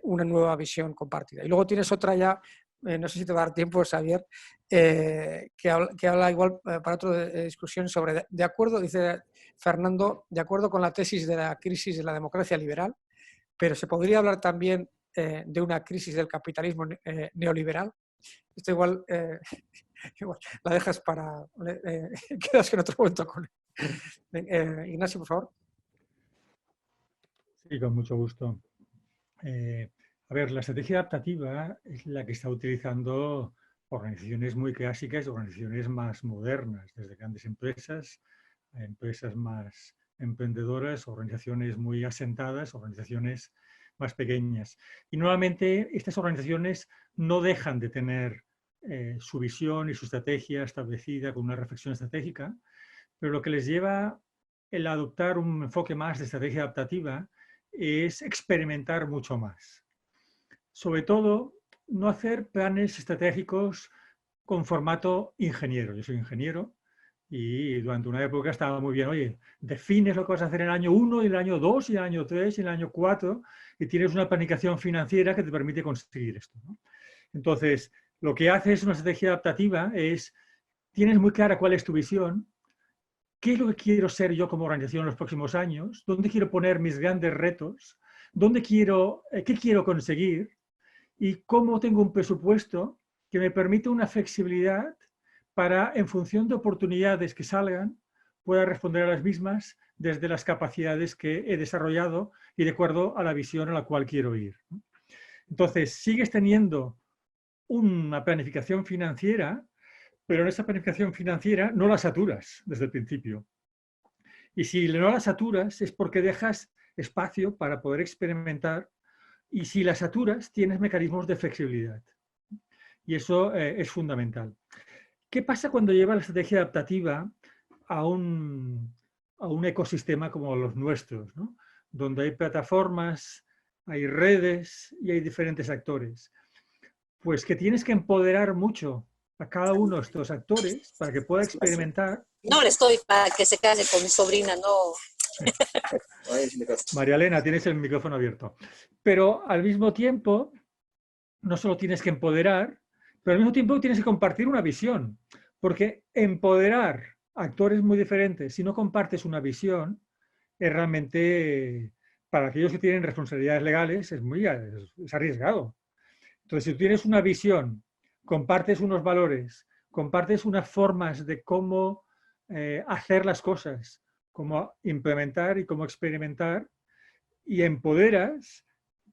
una nueva visión compartida? Y luego tienes otra ya, no sé si te va a dar tiempo, Xavier, que habla igual para otra discusión sobre, de acuerdo, dice Fernando, de acuerdo con la tesis de la crisis de la democracia liberal, pero se podría hablar también de una crisis del capitalismo neoliberal. Esto igual la dejas para... quedas en otro momento con... Ignacio, por favor. Sí, con mucho gusto. A ver, la estrategia adaptativa es la que está utilizando organizaciones muy clásicas y organizaciones más modernas, desde grandes empresas a empresas más emprendedoras, organizaciones muy asentadas, organizaciones más pequeñas. Y normalmente estas organizaciones no dejan de tener su visión y su estrategia establecida con una reflexión estratégica, pero lo que les lleva el adoptar un enfoque más de estrategia adaptativa es experimentar mucho más. Sobre todo, no hacer planes estratégicos con formato ingeniero. Yo soy ingeniero y durante una época estaba muy bien, oye, defines lo que vas a hacer en el año 1, y el año 2, y el año 3, y el año 4, y tienes una planificación financiera que te permite conseguir esto, ¿no? Entonces, lo que hace es una estrategia adaptativa, tienes muy clara cuál es tu visión, qué es lo que quiero ser yo como organización en los próximos años, dónde quiero poner mis grandes retos, qué quiero conseguir y cómo tengo un presupuesto que me permite una flexibilidad para, en función de oportunidades que salgan, pueda responder a las mismas desde las capacidades que he desarrollado y de acuerdo a la visión a la cual quiero ir. Entonces, sigues teniendo una planificación financiera, pero en esa planificación financiera no la saturas desde el principio. Y si no la saturas es porque dejas espacio para poder experimentar, y si la saturas tienes mecanismos de flexibilidad. Y eso es fundamental. ¿Qué pasa cuando llevas la estrategia adaptativa a un ecosistema como los nuestros, ¿no? Donde hay plataformas, hay redes y hay diferentes actores? Pues que tienes que empoderar mucho a cada uno de estos actores para que pueda experimentar. No le estoy para que se case con mi sobrina, no. María Elena, tienes el micrófono abierto. Pero al mismo tiempo, no solo tienes que empoderar, pero al mismo tiempo tienes que compartir una visión. Porque empoderar a actores muy diferentes, si no compartes una visión, es realmente, para aquellos que tienen responsabilidades legales, es arriesgado. Entonces, si tú tienes una visión, compartes unos valores, compartes unas formas de cómo hacer las cosas, cómo implementar y cómo experimentar, y empoderas,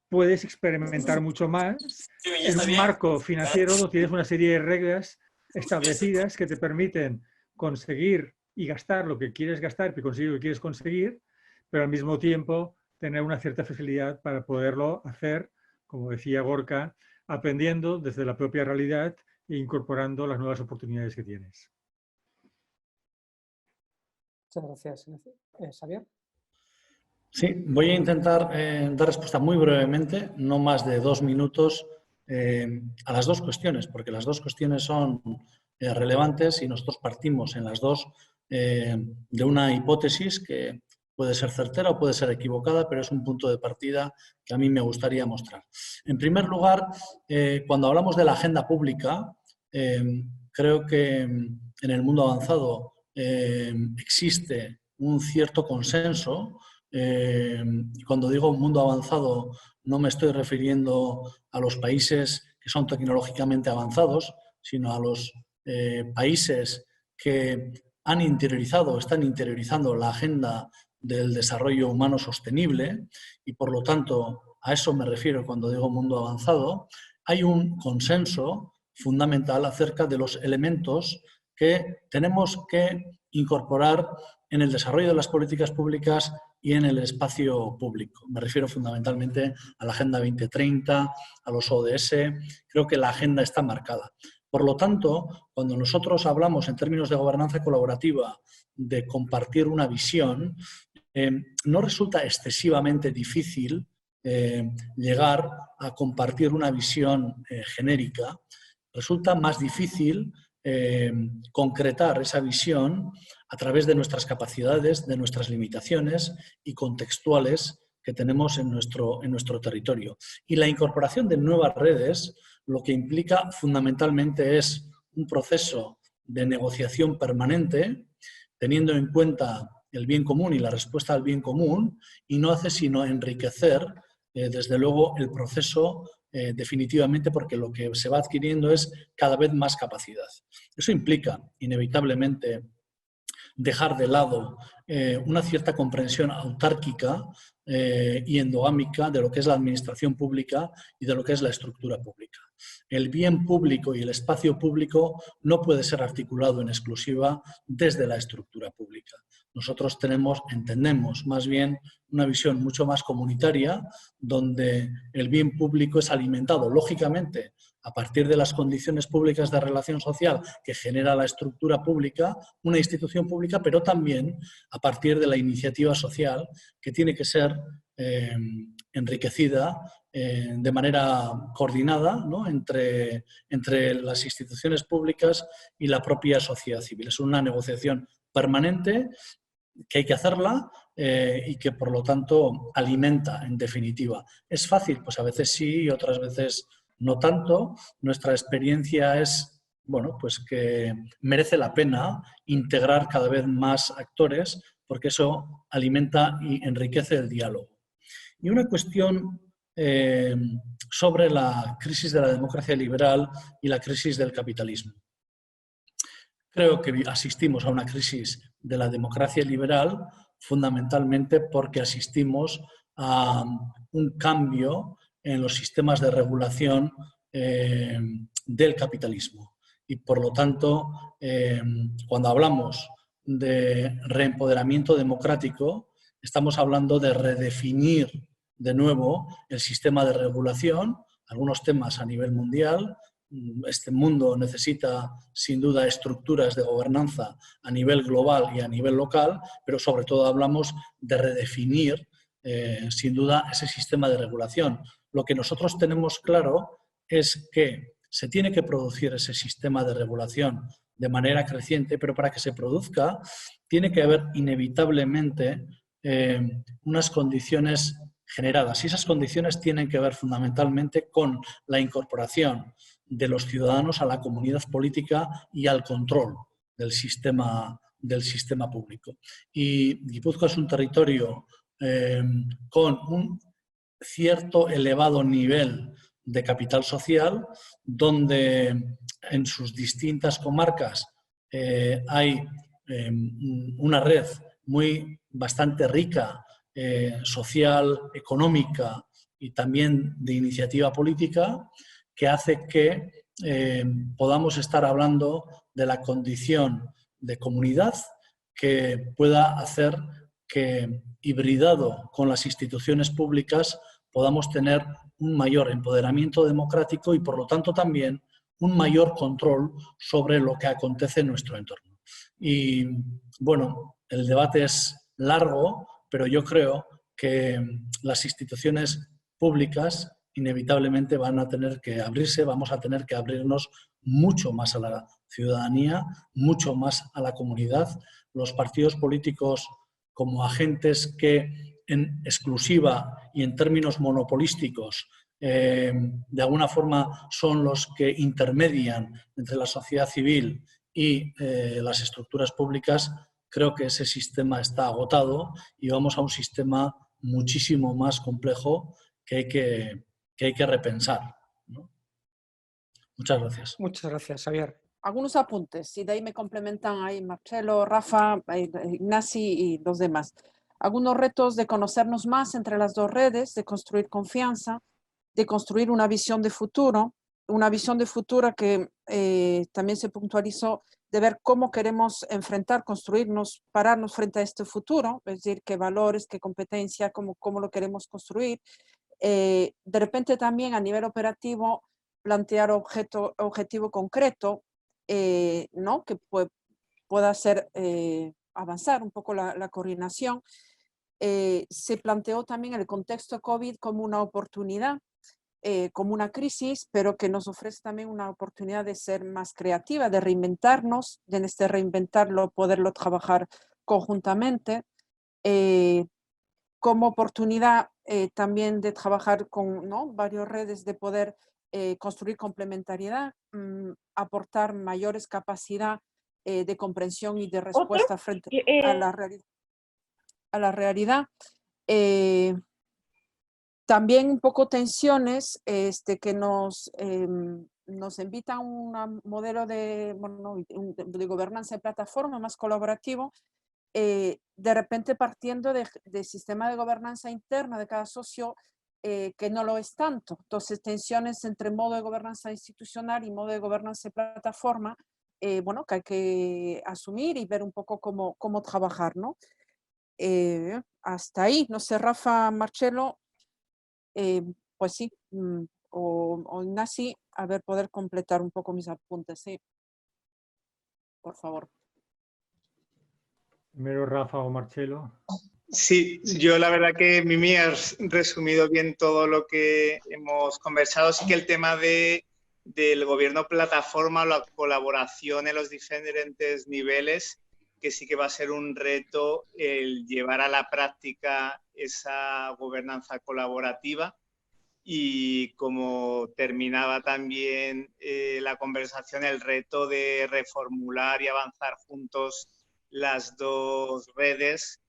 puedes experimentar mucho más en un marco financiero donde tienes una serie de reglas establecidas que te permiten conseguir y gastar lo que quieres gastar y conseguir lo que quieres conseguir, pero al mismo tiempo tener una cierta facilidad para poderlo hacer, como decía Gorka, aprendiendo desde la propia realidad e incorporando las nuevas oportunidades que tienes. Muchas gracias. Xavier. Sí, voy a intentar dar respuesta muy brevemente, no más de 2 minutos, a las dos cuestiones, porque las dos cuestiones son relevantes y nosotros partimos en las dos de una hipótesis que puede ser certera o puede ser equivocada, pero es un punto de partida que a mí me gustaría mostrar. En primer lugar, cuando hablamos de la agenda pública, creo que en el mundo avanzado existe un cierto consenso. Cuando digo mundo avanzado, no me estoy refiriendo a los países que son tecnológicamente avanzados, sino a los países que han interiorizado o están interiorizando la agenda del desarrollo humano sostenible y, por lo tanto, a eso me refiero cuando digo mundo avanzado. Hay un consenso fundamental acerca de los elementos que tenemos que incorporar en el desarrollo de las políticas públicas y en el espacio público. Me refiero fundamentalmente a la Agenda 2030, a los ODS. Creo que la agenda está marcada. Por lo tanto, cuando nosotros hablamos en términos de gobernanza colaborativa de compartir una visión, no resulta excesivamente difícil llegar a compartir una visión genérica. Resulta más difícil concretar esa visión a través de nuestras capacidades, de nuestras limitaciones y contextuales que tenemos en nuestro territorio. Y la incorporación de nuevas redes lo que implica fundamentalmente es un proceso de negociación permanente, teniendo en cuenta el bien común y la respuesta al bien común, y no hace sino enriquecer, desde luego, el proceso definitivamente, porque lo que se va adquiriendo es cada vez más capacidad. Eso implica, inevitablemente, dejar de lado una cierta comprensión autárquica y endogámica de lo que es la administración pública y de lo que es la estructura pública. El bien público y el espacio público no puede ser articulado en exclusiva desde la estructura pública. Nosotros entendemos más bien una visión mucho más comunitaria, donde el bien público es alimentado, lógicamente, a partir de las condiciones públicas de relación social que genera la estructura pública, una institución pública, pero también a partir de la iniciativa social que tiene que ser enriquecida de manera coordinada, ¿no?, entre las instituciones públicas y la propia sociedad civil. Es una negociación permanente que hay que hacerla y que, por lo tanto, alimenta, en definitiva. ¿Es fácil? Pues a veces sí y otras veces no tanto. Nuestra experiencia es bueno, pues que merece la pena integrar cada vez más actores porque eso alimenta y enriquece el diálogo. Y una cuestión sobre la crisis de la democracia liberal y la crisis del capitalismo. Creo que asistimos a una crisis de la democracia liberal fundamentalmente porque asistimos a un cambio en los sistemas de regulación del capitalismo. Y por lo tanto, cuando hablamos de reempoderamiento democrático, estamos hablando de redefinir de nuevo el sistema de regulación, algunos temas a nivel mundial. Este mundo necesita, sin duda, estructuras de gobernanza a nivel global y a nivel local, pero sobre todo hablamos de redefinir, sin duda, ese sistema de regulación. Lo que nosotros tenemos claro es que se tiene que producir ese sistema de regulación de manera creciente, pero para que se produzca tiene que haber inevitablemente unas condiciones generadas. Y esas condiciones tienen que ver fundamentalmente con la incorporación de los ciudadanos a la comunidad política y al control del sistema público. Y Guipúzcoa es un territorio con un cierto elevado nivel de capital social, donde en sus distintas comarcas hay una red bastante rica, social, económica y también de iniciativa política, que hace que podamos estar hablando de la condición de comunidad que pueda hacer que, hibridado con las instituciones públicas, podamos tener un mayor empoderamiento democrático y, por lo tanto, también un mayor control sobre lo que acontece en nuestro entorno. Y, bueno, el debate es largo, pero yo creo que las instituciones públicas inevitablemente van a tener que abrirse, vamos a tener que abrirnos mucho más a la ciudadanía, mucho más a la comunidad. Los partidos políticos como agentes que en exclusiva y en términos monopolísticos de alguna forma son los que intermedian entre la sociedad civil y las estructuras públicas, creo que ese sistema está agotado y vamos a un sistema muchísimo más complejo que hay que repensar, ¿no? Muchas gracias. Muchas gracias, Xavier. Algunos apuntes, y de ahí me complementan ahí Marcelo, Rafa, Ignasi y los demás. Algunos retos de conocernos más entre las dos redes, de construir confianza, de construir una visión de futuro que también se puntualizó, de ver cómo queremos enfrentar, construirnos, pararnos frente a este futuro, es decir, qué valores, qué competencia, cómo lo queremos construir. De repente también a nivel operativo, plantear objetivo concreto, ¿no? Que pueda hacer avanzar un poco la coordinación. Se planteó también el contexto COVID como una oportunidad, como una crisis, pero que nos ofrece también una oportunidad de ser más creativa, de reinventarnos, de en este reinventarlo, poderlo trabajar conjuntamente, como oportunidad también de trabajar con, ¿no?, varias redes, de poder construir complementariedad, aportar mayores capacidad de comprensión y de respuesta frente a la realidad. También un poco tensiones que nos invitan a un modelo de gobernanza de plataforma más colaborativo, de repente partiendo de sistema de gobernanza interna de cada socio que no lo es tanto. Entonces, tensiones entre modo de gobernanza institucional y modo de gobernanza de plataforma, bueno, que hay que asumir y ver un poco cómo trabajar, ¿no? Hasta ahí, no sé, Rafa, Marcelo, pues sí, o Ignasi, a ver, poder completar un poco mis apuntes, sí. Por favor. Primero Rafa o Marcelo. Sí, yo la verdad que Mimi has resumido bien todo lo que hemos conversado. Sí que el tema del gobierno plataforma, la colaboración en los diferentes niveles, que sí que va a ser un reto el llevar a la práctica esa gobernanza colaborativa. Y como terminaba también la conversación el reto de reformular y avanzar juntos las dos redes,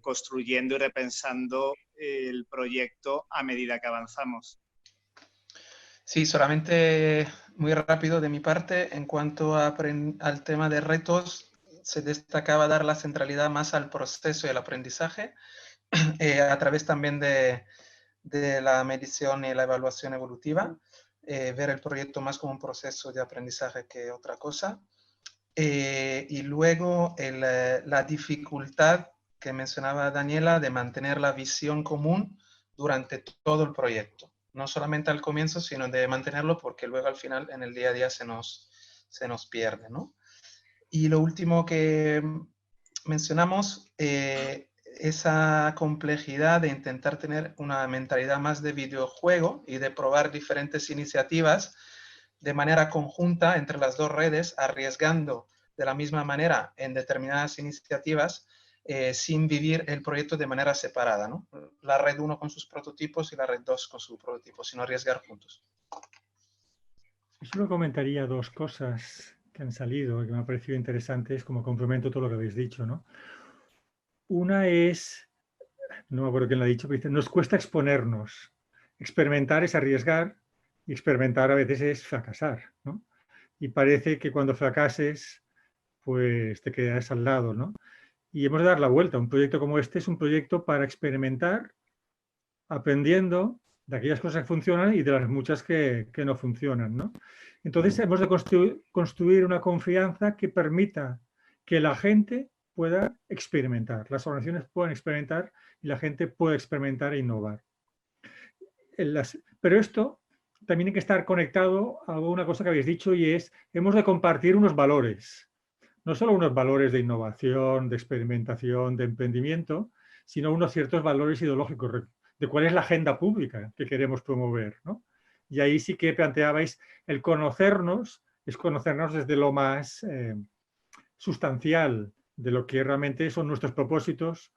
construyendo y repensando el proyecto a medida que avanzamos. Sí, solamente muy rápido de mi parte, en cuanto al tema de retos, se destacaba dar la centralidad más al proceso y al aprendizaje, a través también de la medición y la evaluación evolutiva, ver el proyecto más como un proceso de aprendizaje que otra cosa. Y luego la dificultad que mencionaba Daniela de mantener la visión común durante todo el proyecto. No solamente al comienzo, sino de mantenerlo porque luego al final en el día a día se nos pierde, ¿no? Y lo último que mencionamos, esa complejidad de intentar tener una mentalidad más de videojuego y de probar diferentes iniciativas de manera conjunta entre las dos redes, arriesgando de la misma manera en determinadas iniciativas, sin vivir el proyecto de manera separada, ¿no? La red 1 con sus prototipos y la red 2 con sus prototipos, sino arriesgar juntos. Yo solo comentaría dos cosas que han salido y que me han parecido interesantes, como complemento todo lo que habéis dicho, ¿no? Una es, no me acuerdo quién lo ha dicho, pero dice, nos cuesta exponernos. Experimentar es arriesgar y experimentar a veces es fracasar, ¿no? Y parece que cuando fracases, pues te quedas al lado, ¿no? Y hemos de dar la vuelta. Un proyecto como este es un proyecto para experimentar, aprendiendo de aquellas cosas que funcionan y de las muchas que no funcionan, ¿no? Entonces hemos de construir una confianza que permita que la gente pueda experimentar, las organizaciones puedan experimentar y la gente pueda experimentar e innovar. Pero esto también hay que estar conectado a una cosa que habéis dicho y es, hemos de compartir unos valores. No solo unos valores de innovación, de experimentación, de emprendimiento, sino unos ciertos valores ideológicos de cuál es la agenda pública que queremos promover, ¿no? Y ahí sí que planteabais el conocernos, es conocernos desde lo más sustancial de lo que realmente son nuestros propósitos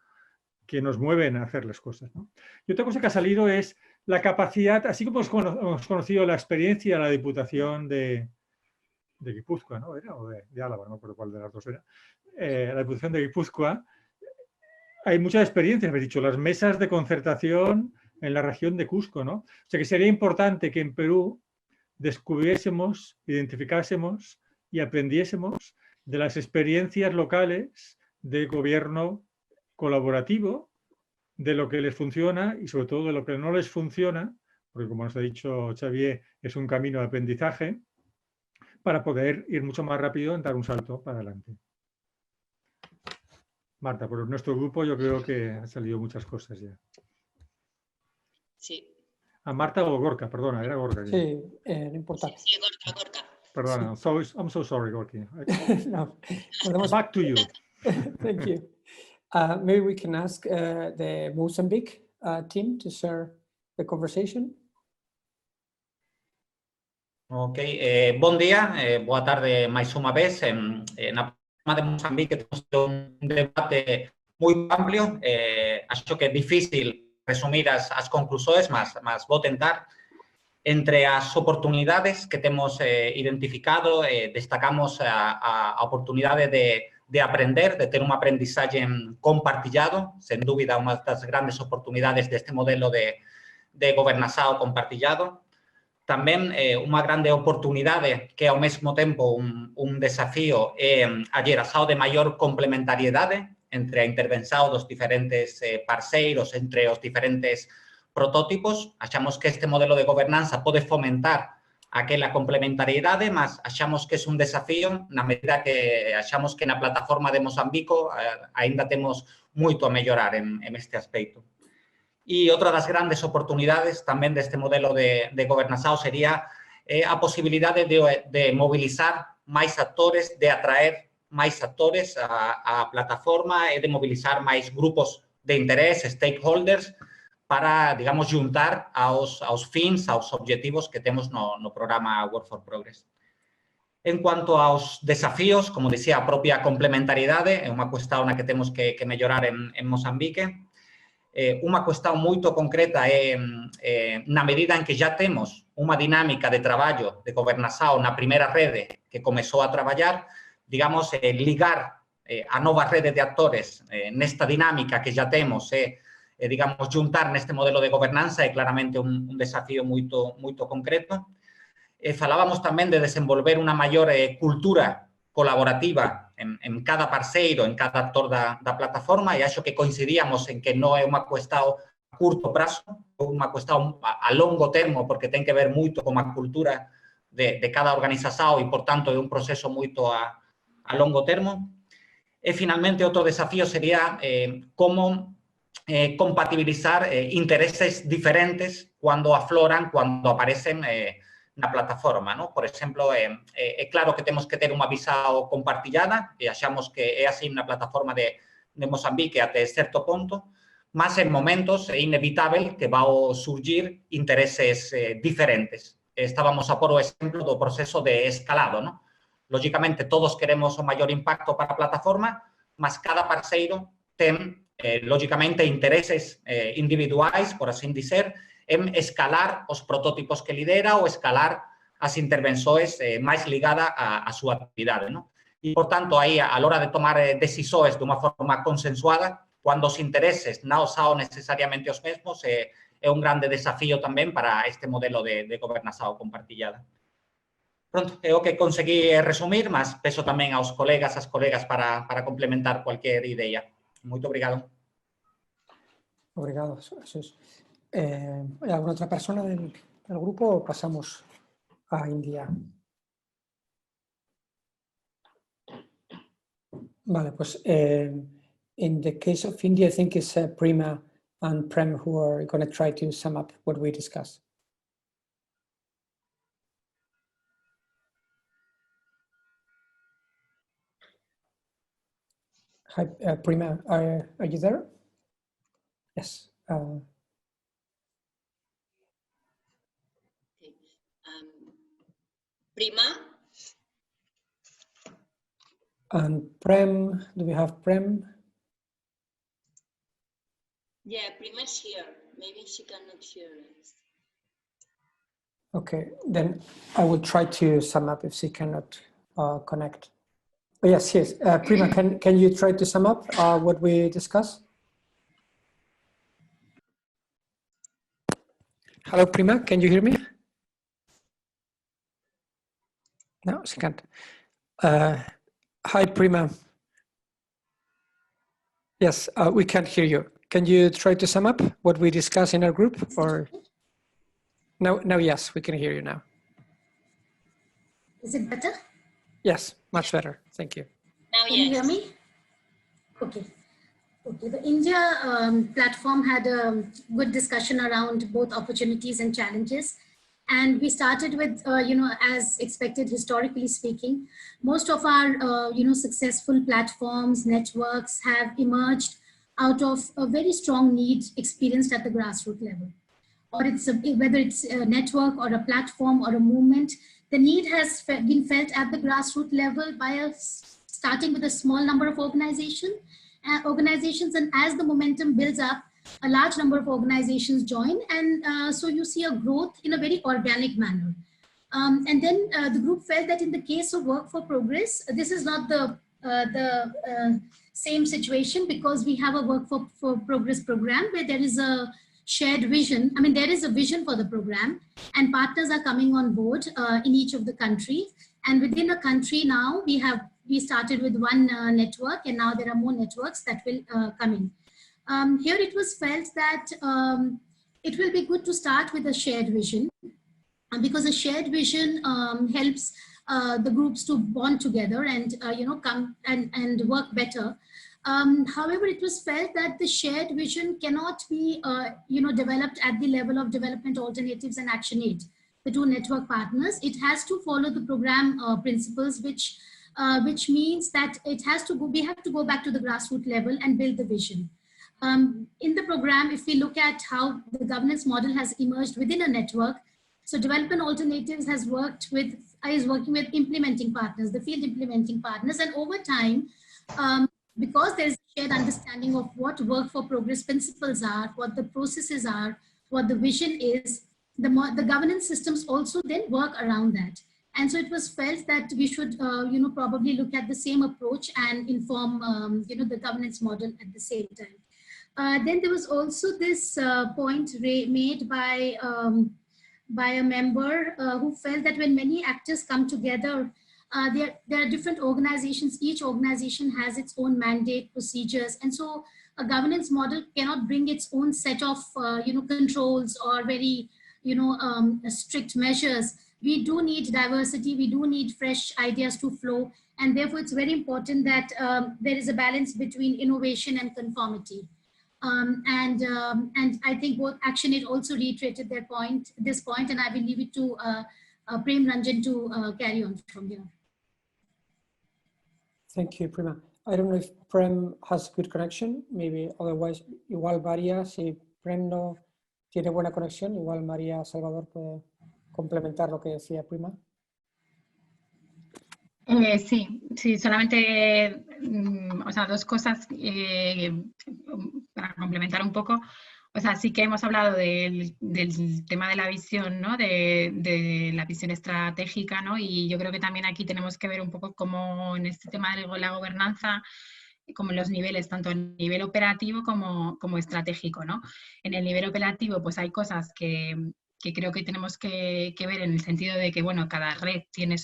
que nos mueven a hacer las cosas, ¿no? Y otra cosa que ha salido es la capacidad, así como hemos conocido la experiencia de la Diputación de Guipúzcoa, ¿no? ¿Era? O de Álava, no me acuerdo cuál de las dos era. La Diputación de Guipúzcoa, hay muchas experiencias, habéis dicho, las mesas de concertación en la región de Cusco, ¿no? O sea que sería importante que en Perú descubriésemos, identificásemos y aprendiésemos de las experiencias locales de gobierno colaborativo, de lo que les funciona y sobre todo de lo que no les funciona, porque como nos ha dicho Xavier, es un camino de aprendizaje, para poder ir mucho más rápido en dar un salto para adelante. Marta, por nuestro grupo yo creo que han salido muchas cosas ya. Sí. A Marta o Gorka, perdona, era Gorka. Sí, no importa. Sí, Gorka. Perdona, I'm so sorry, Gorky. No, podemos... Back to you. Thank you. Maybe we can ask the Mozambique team to share the conversation. Ok, bon dia, boa tarde máis unha vez. Na plataforma de Mozambique temos un debate moi amplio. Acho que é difícil resumir as conclusiones, mas vou tentar. Entre as oportunidades que temos identificado, destacamos a oportunidade de aprender, de ter un aprendizaje compartillado, sen dúbida unha das grandes oportunidades deste modelo de gobernanzado compartillado. Tamén unha grande oportunidade que ao mesmo tempo un desafío é a xeración de maior complementariedade entre a intervención dos diferentes parceiros, entre os diferentes protótipos. Achamos que este modelo de gobernanza pode fomentar aquela complementariedade, mas achamos que é un desafío na medida que achamos que na plataforma de Mozambico aínda temos moito a mellorar en este aspecto. E outra das grandes oportunidades tamén deste modelo de gobernanzado sería a posibilidade de mobilizar máis actores, de atraer máis actores á plataforma e de mobilizar máis grupos de interés, stakeholders, para, digamos, juntar aos fins, aos objetivos que temos no programa Work for Progress. En cuanto aos desafíos, como dicía, a propia complementariedade é unha cuestión na que temos que mellorar en Mozambique. uma questão muito concreta é, na medida em que já temos uma dinâmica de trabalho, de governação na primeira rede que começou a trabalhar, digamos, ligar a nova rede de atores nesta dinâmica que já temos, digamos, juntar neste modelo de governança é claramente um desafio muito concreto. Falávamos também de desenvolver uma maior cultura colaborativa en cada parceiro, en cada actor da plataforma, e acho que coincidíamos en que non é unha cuestión a curto prazo, é unha cuestión a longo termo, porque ten que ver moito con a cultura de cada organización e, por tanto, é un proceso moito a longo termo. E, finalmente, outro desafío sería como compatibilizar intereses diferentes cando afloran, cando aparecen na plataforma, ¿no? Por exemplo, é claro que temos que ter unha visao compartillada, e achamos que é así na plataforma de Mozambique até certo ponto, mas en momentos é inevitável que vão surgir intereses diferentes. Estábamos a por o exemplo do proceso de escalado, ¿no? Lógicamente, todos queremos o maior impacto para a plataforma, mas cada parceiro ten, lógicamente, intereses individuais, por así dizer, en escalar os prototipos que lidera ou escalar as intervenções máis ligadas á súa actividade, ¿no? E, por tanto, aí, a l'hora de tomar decisões de unha forma consensuada, cando os intereses non son necesariamente os mesmos, é un grande desafío tamén para este modelo de gobernação compartillada. Pronto, é o que conseguí resumir, mas peço tamén aos colegas, ás colegas, para complementar cualquier idea. Moito obrigado. Obrigado, Jesús. ¿Hay alguna otra persona del grupo o pasamos a India? Vale, pues in the case of India, I think it's Prima and Prem who are going to try to sum up what we discussed. Hi, Prima, are you there? Yes. Prima. And Prem, do we have Prem? Yeah, Prima's here. Maybe she cannot hear us. Okay, then I will try to sum up if she cannot connect. Oh, yes. Prima, can you try to sum up what we discussed? Hello, Prima, can you hear me? No, she can't. Hi, Prima. Yes, we can't hear you. Can you try to sum up what we discussed in our group? Or no, yes, we can hear you now. Is it better? Yes, much better. Thank you. Now, Can you hear me? Okay. Okay, the India platform had a good discussion around both opportunities and challenges. And we started with, as expected, historically speaking, most of our, successful platforms, networks have emerged out of a very strong need experienced at the grassroots level. Or whether it's a network or a platform or a movement, the need has been felt at the grassroots level by starting with a small number of organizations, and as the momentum builds up, a large number of organizations join, and so you see a growth in a very organic manner. And then the group felt that in the case of Work for Progress, this is not the same situation, because we have a Work for Progress program where there is a shared vision. I mean, there is a vision for the program, and partners are coming on board in each of the countries. And within a country now, we started with one network, and now there are more networks that will come in. Here it was felt that it will be good to start with a shared vision, because a shared vision helps the groups to bond together and come and work better. However, it was felt that the shared vision cannot be developed at the level of Development Alternatives and ActionAid, the two network partners. It has to follow the program principles, which means that we have to go back to the grassroots level and build the vision. In the program, if we look at how the governance model has emerged within a network, so Development Alternatives is working with implementing partners, the field implementing partners, and over time, because there's shared understanding of what work for progress principles are, what the processes are, what the vision is, the governance systems also then work around that. And so it was felt that we should, probably look at the same approach and inform, the governance model at the same time. Then there was also this point made by a member who felt that when many actors come together, there are different organizations. Each organization has its own mandate, procedures, and so a governance model cannot bring its own set of controls or very strict measures. We do need diversity. We do need fresh ideas to flow, and therefore it's very important that there is a balance between innovation and conformity. And I think both ActionAid also reiterated this point, and I will leave it to Prem Ranjan to carry on from here. Thank you, Prima. I don't know if Prem has good connection, maybe otherwise, igual María, si Prem no tiene buena conexión, igual María Salvador puede complementar lo que decía Prima. Sí, solamente, dos cosas para complementar un poco. O sea, sí que hemos hablado del tema de la visión, ¿no? De la visión estratégica, ¿no? Y yo creo que también aquí tenemos que ver un poco cómo en este tema de la gobernanza, como en los niveles, tanto a nivel operativo como estratégico, ¿no? En el nivel operativo, pues hay cosas que creo que tenemos que ver en el sentido de que, bueno, cada red tiene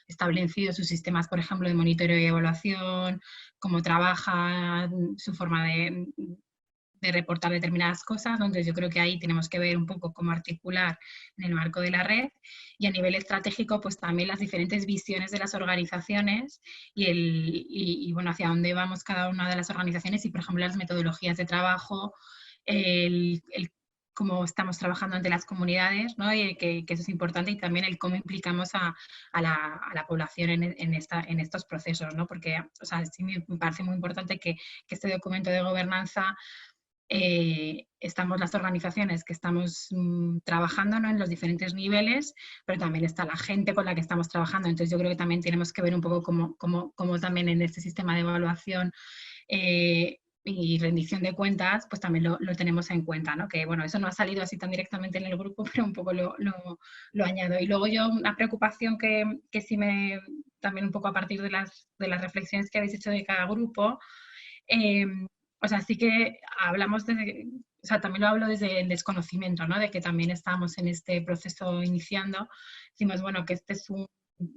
establecido sus sistemas, por ejemplo, de monitoreo y evaluación, cómo trabaja, su forma de reportar determinadas cosas. Entonces yo creo que ahí tenemos que ver un poco cómo articular en el marco de la red, y a nivel estratégico pues también las diferentes visiones de las organizaciones y bueno, hacia dónde vamos cada una de las organizaciones y, por ejemplo, las metodologías de trabajo, cómo estamos trabajando ante las comunidades, ¿no? Y que eso es importante, y también el cómo implicamos a la población en estos procesos, ¿no? Porque, o sea, sí me parece muy importante que este documento de gobernanza estamos las organizaciones que estamos trabajando, ¿no? En los diferentes niveles, pero también está la gente con la que estamos trabajando. Entonces yo creo que también tenemos que ver un poco cómo también en este sistema de evaluación y rendición de cuentas, pues también lo tenemos en cuenta, ¿no? Que bueno, eso no ha salido así tan directamente en el grupo, pero un poco lo añado. Y luego yo una preocupación que sí también un poco a partir de las reflexiones que habéis hecho de cada grupo, o sea, sí que hablamos también lo hablo desde el desconocimiento, ¿no? De que también estamos en este proceso iniciando. Decimos, bueno, que este es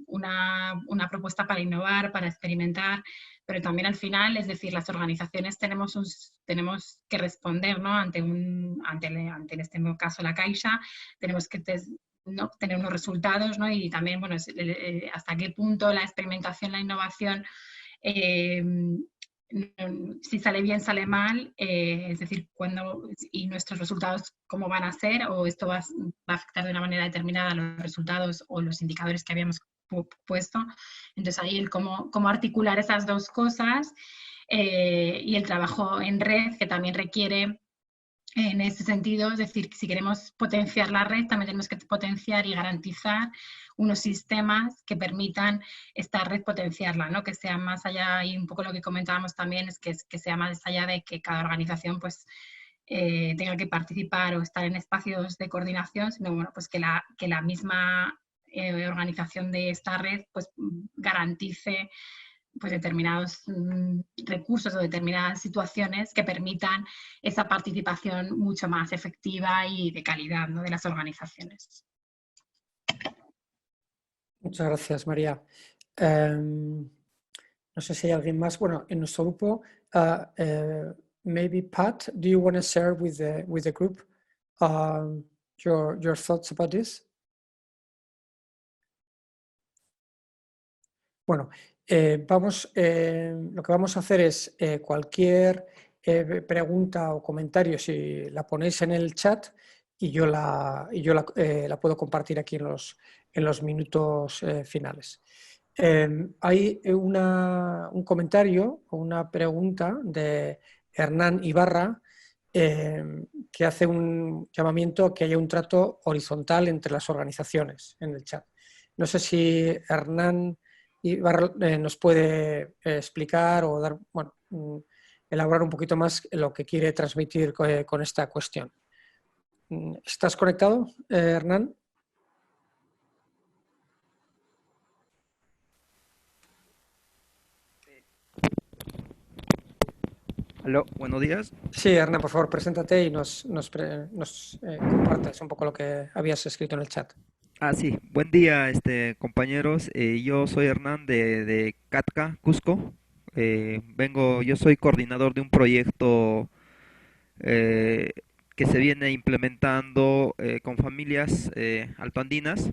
una propuesta para innovar, para experimentar, pero también al final, es decir, las organizaciones tenemos que responder, ¿no? ante en este caso la Caixa, tenemos que tener unos resultados, ¿no? Y también, bueno, hasta qué punto la experimentación, la innovación, si sale bien, sale mal, es decir, y nuestros resultados cómo van a ser, o esto va a afectar de una manera determinada los resultados o los indicadores que habíamos puesto. Entonces ahí el cómo articular esas dos cosas, y el trabajo en red, que también requiere en ese sentido, es decir, si queremos potenciar la red, también tenemos que potenciar y garantizar unos sistemas que permitan esta red potenciarla, ¿no? Que sea más allá, y un poco lo que comentábamos también, es que sea más allá de que cada organización pues tenga que participar o estar en espacios de coordinación, sino bueno, pues que la misma organización de esta red pues garantice pues determinados recursos o determinadas situaciones que permitan esa participación mucho más efectiva y de calidad, ¿no? De las organizaciones. Muchas gracias, María. No sé si hay alguien más. Bueno, en nuestro grupo, maybe Pat, do you want to share with the group your thoughts about this? Bueno, lo que vamos a hacer es cualquier pregunta o comentario, si la ponéis en el chat, y yo la puedo compartir aquí en los minutos finales. Hay un comentario o una pregunta de Hernán Ibarra que hace un llamamiento a que haya un trato horizontal entre las organizaciones en el chat. No sé si Hernán Ibarra nos puede explicar o dar, bueno, elaborar un poquito más lo que quiere transmitir con esta cuestión. ¿Estás conectado, Hernán? Aló, buenos días. Sí, Hernán, por favor, preséntate y nos compartes un poco lo que habías escrito en el chat. Sí, buen día, compañeros. Yo soy Hernán de Catca, Cusco. Yo soy coordinador de un proyecto que se viene implementando con familias altoandinas.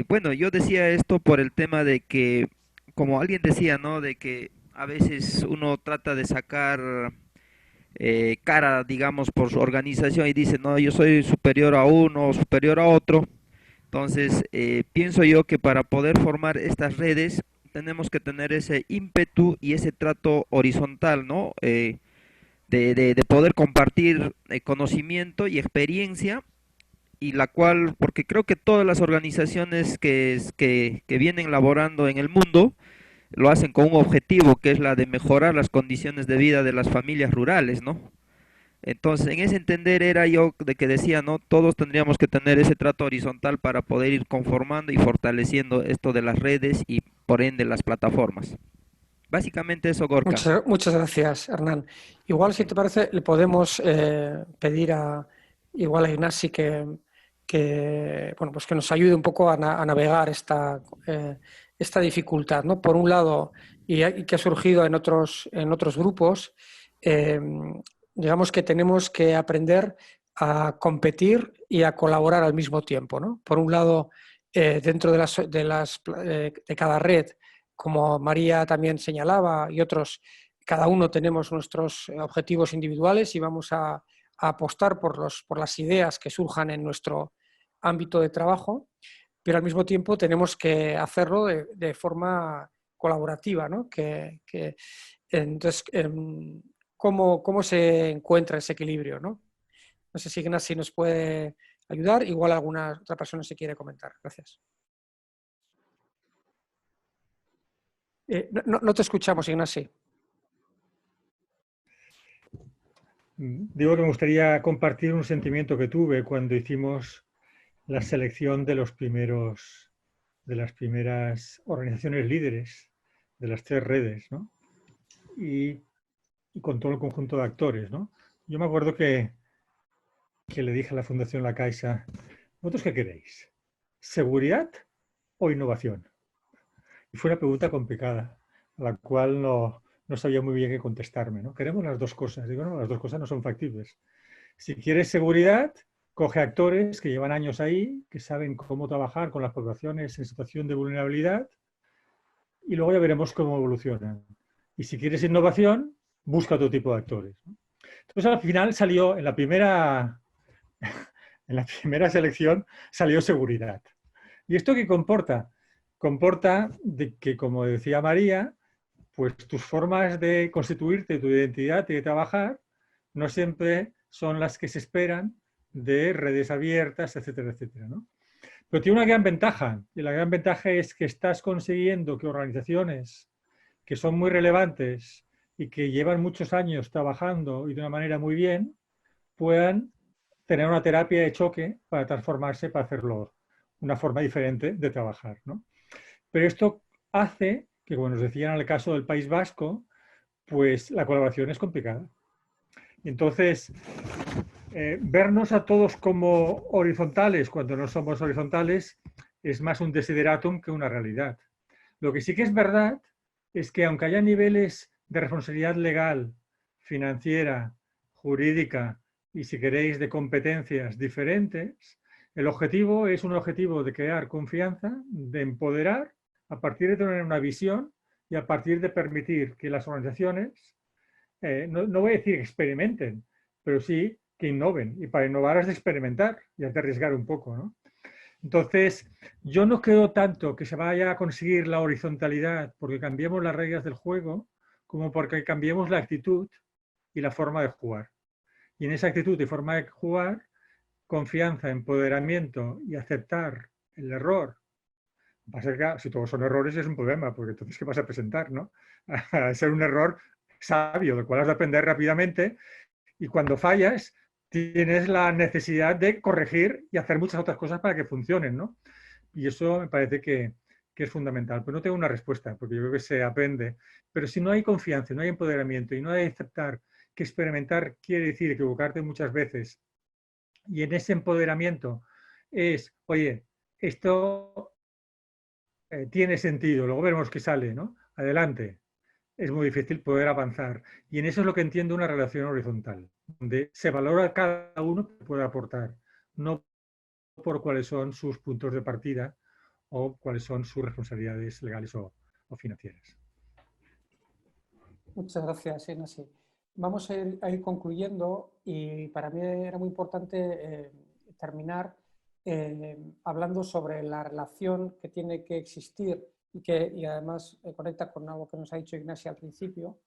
Bueno, yo decía esto por el tema de que, como alguien decía, ¿no? De que a veces uno trata de sacar cara, digamos, por su organización y dice, no, yo soy superior a uno o superior a otro. Entonces, pienso yo que para poder formar estas redes tenemos que tener ese ímpetu y ese trato horizontal, ¿no? De poder compartir conocimiento y experiencia, y la cual, porque creo que todas las organizaciones que vienen laborando en el mundo lo hacen con un objetivo, que es la de mejorar las condiciones de vida de las familias rurales, ¿no? Entonces, en ese entender era yo de que decía, ¿no? Todos tendríamos que tener ese trato horizontal para poder ir conformando y fortaleciendo esto de las redes y por ende las plataformas. Básicamente eso, Gorka. Muchas gracias, Hernán. Igual, si te parece, le podemos pedir a Ignasi que nos ayude un poco a navegar esta dificultad, ¿no? Por un lado, y que ha surgido en otros grupos, digamos que tenemos que aprender a competir y a colaborar al mismo tiempo, ¿no? Por un lado, dentro de cada red, como María también señalaba y otros, cada uno tenemos nuestros objetivos individuales y vamos a apostar por las ideas que surjan en nuestro ámbito de trabajo, pero al mismo tiempo tenemos que hacerlo de forma colaborativa, ¿no? Entonces, ¿cómo se encuentra ese equilibrio, ¿no? No sé si Ignasi nos puede ayudar, igual alguna otra persona se quiere comentar. Gracias. No te escuchamos, Ignasi. Digo que me gustaría compartir un sentimiento que tuve cuando hicimos la selección de las primeras organizaciones líderes de las 3 redes, ¿no? Y con todo el conjunto de actores, ¿no? Yo me acuerdo que le dije a la Fundación La Caixa, ¿vosotros qué queréis? ¿Seguridad o innovación? Y fue una pregunta complicada, a la cual no sabía muy bien qué contestarme, ¿no? Queremos las 2 cosas. Digo, no, las 2 cosas no son factibles. Si quieres seguridad, coge actores que llevan años ahí, que saben cómo trabajar con las poblaciones en situación de vulnerabilidad, y luego ya veremos cómo evolucionan. Y si quieres innovación, busca otro tipo de actores, ¿no? Entonces, al final salió, en la primera selección, salió seguridad. ¿Y esto qué comporta? Comporta de que, como decía María, pues tus formas de constituirte, tu identidad y de trabajar, no siempre son las que se esperan de redes abiertas, etcétera, etcétera, ¿no? Pero tiene una gran ventaja, y la gran ventaja es que estás consiguiendo que organizaciones que son muy relevantes y que llevan muchos años trabajando y de una manera muy bien, puedan tener una terapia de choque para transformarse, para hacerlo una forma diferente de trabajar, ¿no? Pero esto hace que, como nos decían en el caso del País Vasco, pues la colaboración es complicada. Entonces, vernos a todos como horizontales cuando no somos horizontales es más un desideratum que una realidad. Lo que sí que es verdad es que aunque haya niveles de responsabilidad legal, financiera, jurídica y, si queréis, de competencias diferentes, el objetivo es un objetivo de crear confianza, de empoderar, a partir de tener una visión y a partir de permitir que las organizaciones, no voy a decir experimenten, pero sí que innoven. Y para innovar has de experimentar y has de arriesgar un poco, ¿no? Entonces, yo no creo tanto que se vaya a conseguir la horizontalidad porque cambiemos las reglas del juego, como porque cambiemos la actitud y la forma de jugar. Y en esa actitud y forma de jugar, confianza, empoderamiento y aceptar el error. Va a ser que, si todos son errores, es un problema, porque entonces, ¿qué vas a presentar, no? A ser un error sabio, del cual has de aprender rápidamente, y cuando fallas tienes la necesidad de corregir y hacer muchas otras cosas para que funcionen, ¿no? Y eso me parece que es fundamental. Pues no tengo una respuesta, porque yo creo que se aprende. Pero si no hay confianza, no hay empoderamiento y no hay aceptar que experimentar quiere decir equivocarte muchas veces, y en ese empoderamiento es, oye, esto tiene sentido, luego veremos qué sale, ¿no? Adelante. Es muy difícil poder avanzar. Y en eso es lo que entiendo una relación horizontal, donde se valora cada uno que puede aportar, no por cuáles son sus puntos de partida o cuáles son sus responsabilidades legales o financieras. Muchas gracias, Ignasi. Vamos a ir concluyendo, y para mí era muy importante terminar hablando sobre la relación que tiene que existir y además conecta con algo que nos ha dicho Ignasi al principio,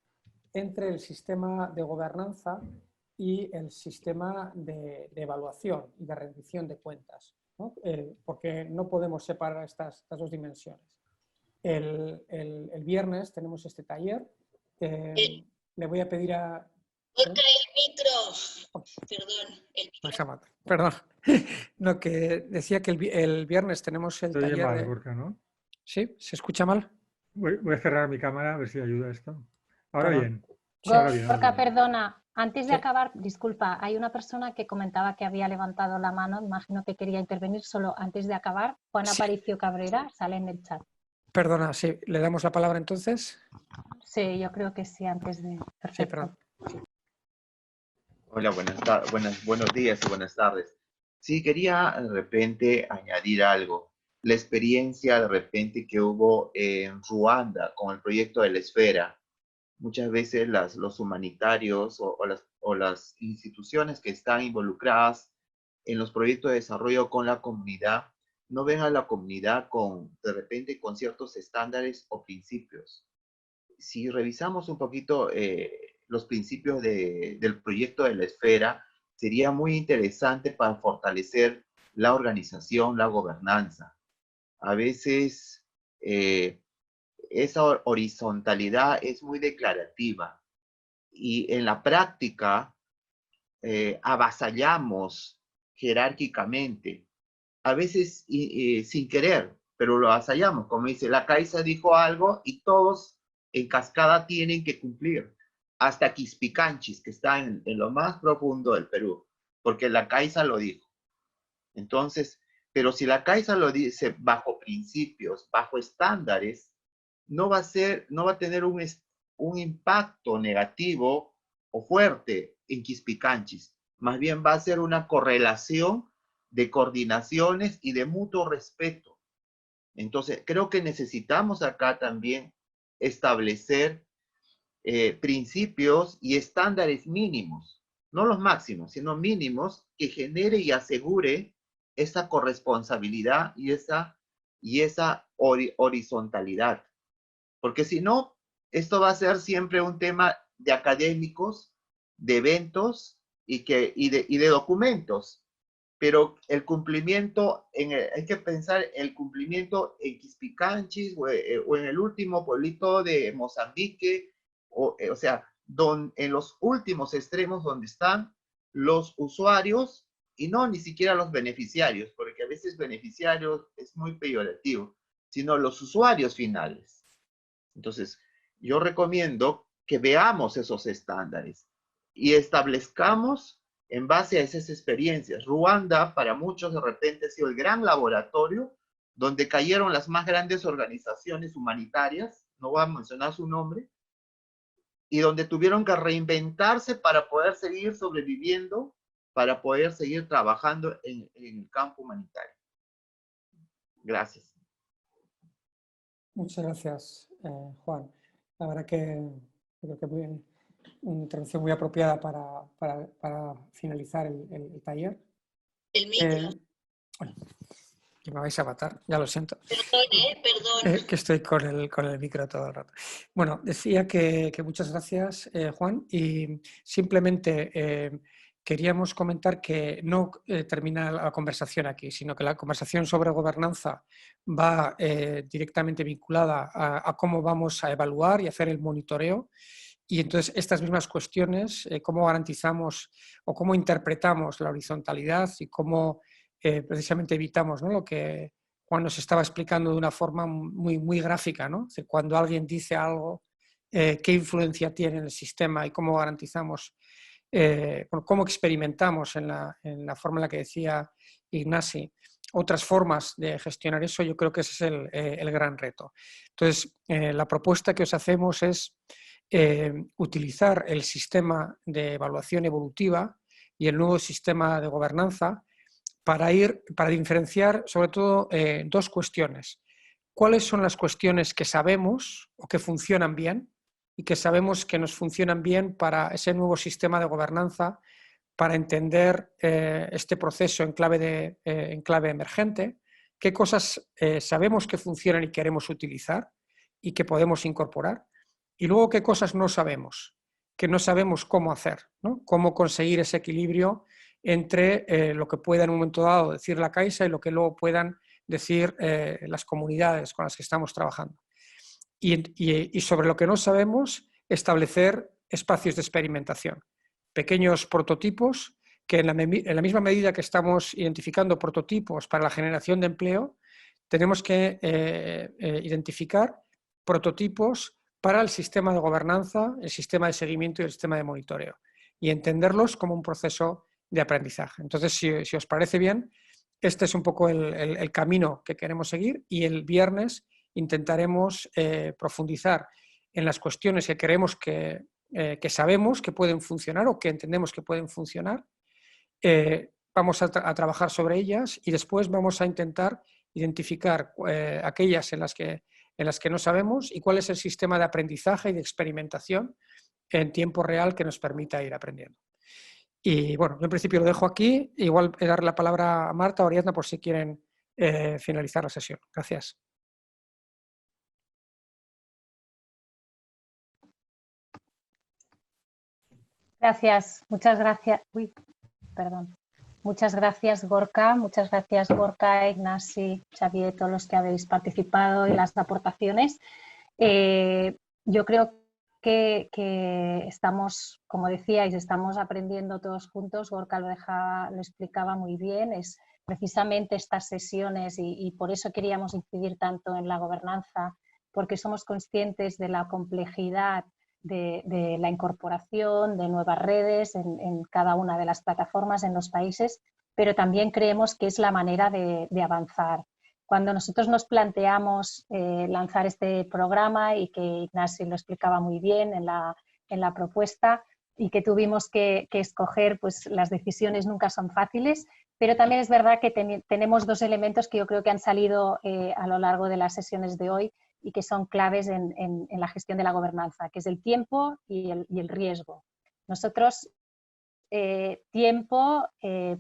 entre el sistema de gobernanza y el sistema de evaluación y de rendición de cuentas, ¿no? Porque no podemos separar estas dos dimensiones. El viernes tenemos este taller. Le voy a pedir a... Corta el micro. Perdón. Vais a matar. Perdón. No, que decía que el viernes tenemos el taller mal, de... Gorka, ¿no? ¿Sí? ¿Se escucha mal? Voy a cerrar mi cámara a ver si ayuda esto. Ahora Perdón. bien. Sí. Ahora bien, ahora Gorka, bien. perdona. Antes de Sí. acabar, disculpa, hay una persona que comentaba que había levantado la mano, imagino que quería intervenir solo antes de acabar. Juan Sí. Aparicio Cabrera, sale en el chat. Perdona, sí. ¿Le damos la palabra entonces? Sí, yo creo que sí, antes de... Sí, Perfecto. perdón. Hola, buenos días y buenas tardes. Sí, quería de repente añadir algo. La experiencia de repente que hubo en Ruanda con el proyecto de la esfera. Muchas veces los humanitarios o las instituciones que están involucradas en los proyectos de desarrollo con la comunidad no ven a la comunidad de repente con ciertos estándares o principios. Si revisamos un poquito los principios del proyecto de la esfera, sería muy interesante para fortalecer la organización, la gobernanza. A veces esa horizontalidad es muy declarativa y en la práctica avasallamos jerárquicamente, a veces sin querer, pero lo avasallamos. Como dice, la Caixa dijo algo y todos en cascada tienen que cumplir, hasta Quispicanchis, que está en lo más profundo del Perú, porque la Caixa lo dijo. Entonces, pero si la Caixa lo dice bajo principios, bajo estándares, no va a tener un impacto negativo o fuerte en Quispicanchis. Más bien va a ser una correlación de coordinaciones y de mutuo respeto. Entonces, creo que necesitamos acá también establecer principios y estándares mínimos, no los máximos, sino mínimos, que genere y asegure esa corresponsabilidad y esa horizontalidad. Porque si no, esto va a ser siempre un tema de académicos, de eventos y de documentos. Pero el cumplimiento, hay que pensar el cumplimiento en Quispicanchis o en el último pueblito de Mozambique, o sea, en los últimos extremos donde están los usuarios y no ni siquiera los beneficiarios, porque a veces beneficiarios es muy peyorativo, sino los usuarios finales. Entonces, yo recomiendo que veamos esos estándares y establezcamos en base a esas experiencias. Ruanda, para muchos, de repente ha sido el gran laboratorio donde cayeron las más grandes organizaciones humanitarias, no voy a mencionar su nombre, y donde tuvieron que reinventarse para poder seguir sobreviviendo, para poder seguir trabajando en el campo humanitario. Gracias. Muchas gracias, Juan. La verdad que creo que una intervención muy apropiada para finalizar el taller. El micro. Que me vais a matar, ya lo siento. Perdón. Que estoy con el micro todo el rato. Bueno, decía que muchas gracias, Juan, y simplemente queríamos comentar que no termina la conversación aquí, sino que la conversación sobre gobernanza va directamente vinculada a cómo vamos a evaluar y hacer el monitoreo. Y entonces estas mismas cuestiones, cómo garantizamos o cómo interpretamos la horizontalidad y cómo precisamente evitamos, ¿no?, lo que Juan nos estaba explicando de una forma muy gráfica, ¿no? Es decir, cuando alguien dice algo, qué influencia tiene en el sistema y cómo garantizamos, cómo experimentamos en la forma en la que decía Ignasi otras formas de gestionar eso. Yo creo que ese es el gran reto. Entonces, la propuesta que os hacemos es utilizar el sistema de evaluación evolutiva y el nuevo sistema de gobernanza para diferenciar sobre todo dos cuestiones. ¿Cuáles son las cuestiones que sabemos o que funcionan bien y que sabemos que nos funcionan bien para ese nuevo sistema de gobernanza, para entender este proceso en clave emergente? ¿Qué cosas sabemos que funcionan y queremos utilizar y que podemos incorporar? Y luego, ¿qué cosas no sabemos? Que no sabemos cómo hacer, ¿no? Cómo conseguir ese equilibrio entre lo que pueda en un momento dado decir la Caixa y lo que luego puedan decir las comunidades con las que estamos trabajando. Y sobre lo que no sabemos, establecer espacios de experimentación, pequeños prototipos que en la misma medida que estamos identificando prototipos para la generación de empleo, tenemos que identificar prototipos para el sistema de gobernanza, el sistema de seguimiento y el sistema de monitoreo, y entenderlos como un proceso de aprendizaje. Entonces, si os parece bien, este es un poco el camino que queremos seguir, y el viernes intentaremos profundizar en las cuestiones que creemos que sabemos que pueden funcionar o que entendemos que pueden funcionar. Vamos a trabajar sobre ellas y después vamos a intentar identificar aquellas en las que no sabemos y cuál es el sistema de aprendizaje y de experimentación en tiempo real que nos permita ir aprendiendo. Y bueno, yo en principio lo dejo aquí. Igual dar la palabra a Marta o Ariadna por si quieren finalizar la sesión. Gracias. Gracias, muchas gracias. Uy, perdón. Muchas gracias, Gorka. Muchas gracias, Gorka, Ignasi, Xavier, todos los que habéis participado y las aportaciones. Yo creo que estamos, como decíais, estamos aprendiendo todos juntos. Gorka lo explicaba muy bien. Es precisamente estas sesiones y por eso queríamos incidir tanto en la gobernanza, porque somos conscientes de la complejidad de la incorporación de nuevas redes en cada una de las plataformas en los países, pero también creemos que es la manera de avanzar. Cuando nosotros nos planteamos lanzar este programa, y que Ignasi lo explicaba muy bien en la propuesta, y que tuvimos que escoger, pues las decisiones nunca son fáciles, pero también es verdad que tenemos dos elementos que yo creo que han salido a lo largo de las sesiones de hoy y que son claves en la gestión de la gobernanza, que es el tiempo y el riesgo. Nosotros, tiempo,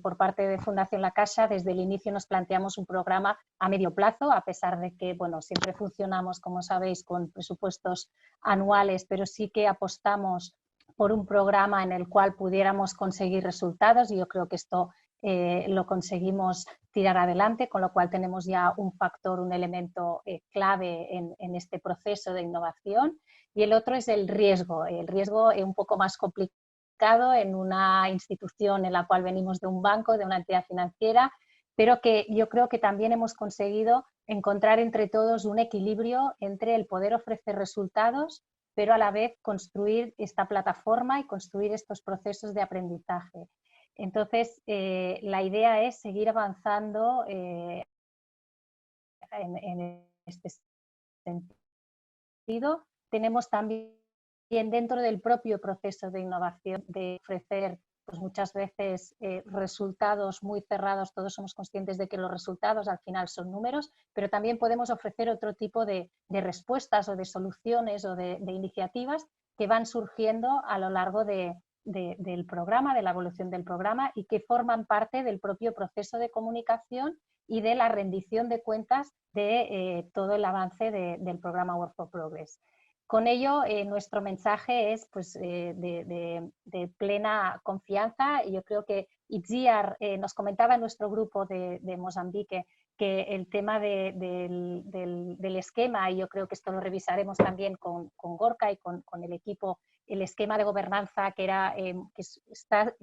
por parte de Fundación La Caixa, desde el inicio nos planteamos un programa a medio plazo, a pesar de que, bueno, siempre funcionamos, como sabéis, con presupuestos anuales, pero sí que apostamos por un programa en el cual pudiéramos conseguir resultados, y yo creo que esto lo conseguimos tirar adelante, con lo cual tenemos ya un factor, un elemento clave en este proceso de innovación. Y el otro es el riesgo es un poco más complicado en una institución en la cual venimos de un banco, de una entidad financiera, pero que yo creo que también hemos conseguido encontrar entre todos un equilibrio entre el poder ofrecer resultados, pero a la vez construir esta plataforma y construir estos procesos de aprendizaje. Entonces, la idea es seguir avanzando en este sentido. Tenemos también dentro del propio proceso de innovación de ofrecer, pues muchas veces, resultados muy cerrados. Todos somos conscientes de que los resultados al final son números, pero también podemos ofrecer otro tipo de respuestas o de soluciones o de iniciativas que van surgiendo a lo largo del programa, de la evolución del programa, y que forman parte del propio proceso de comunicación y de la rendición de cuentas de todo el avance del programa Work for Progress. Con ello, nuestro mensaje es, pues, de plena confianza, y yo creo que Itziar nos comentaba en nuestro grupo de Mozambique que el tema del esquema, y yo creo que esto lo revisaremos también con Gorka y con el equipo, el esquema de gobernanza que está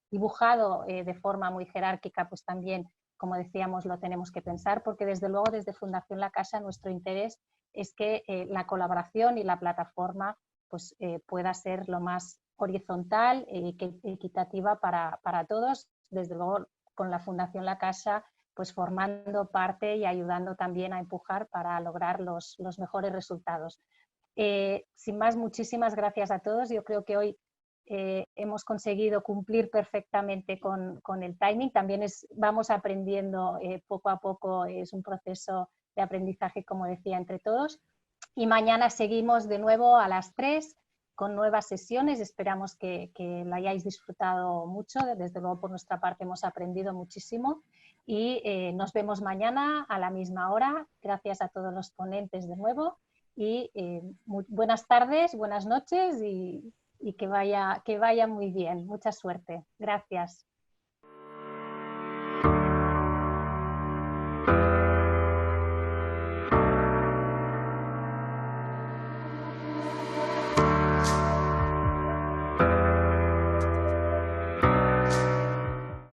dibujado de forma muy jerárquica, pues también, como decíamos, lo tenemos que pensar, porque desde luego desde Fundación La Caixa nuestro interés es que la colaboración y la plataforma pues, pueda ser lo más horizontal y equitativa para todos, desde luego con la Fundación La Caixa pues formando parte y ayudando también a empujar para lograr los mejores resultados. Sin más, muchísimas gracias a todos. Yo creo que hoy hemos conseguido cumplir perfectamente con el timing. También vamos aprendiendo poco a poco, es un proceso de aprendizaje, como decía, entre todos. Y mañana seguimos de nuevo a las 3 con nuevas sesiones. Esperamos que la hayáis disfrutado mucho. Desde luego, por nuestra parte, hemos aprendido muchísimo. Y nos vemos mañana a la misma hora. Gracias a todos los ponentes de nuevo. Y buenas tardes, buenas noches y que vaya muy bien. Mucha suerte. Gracias.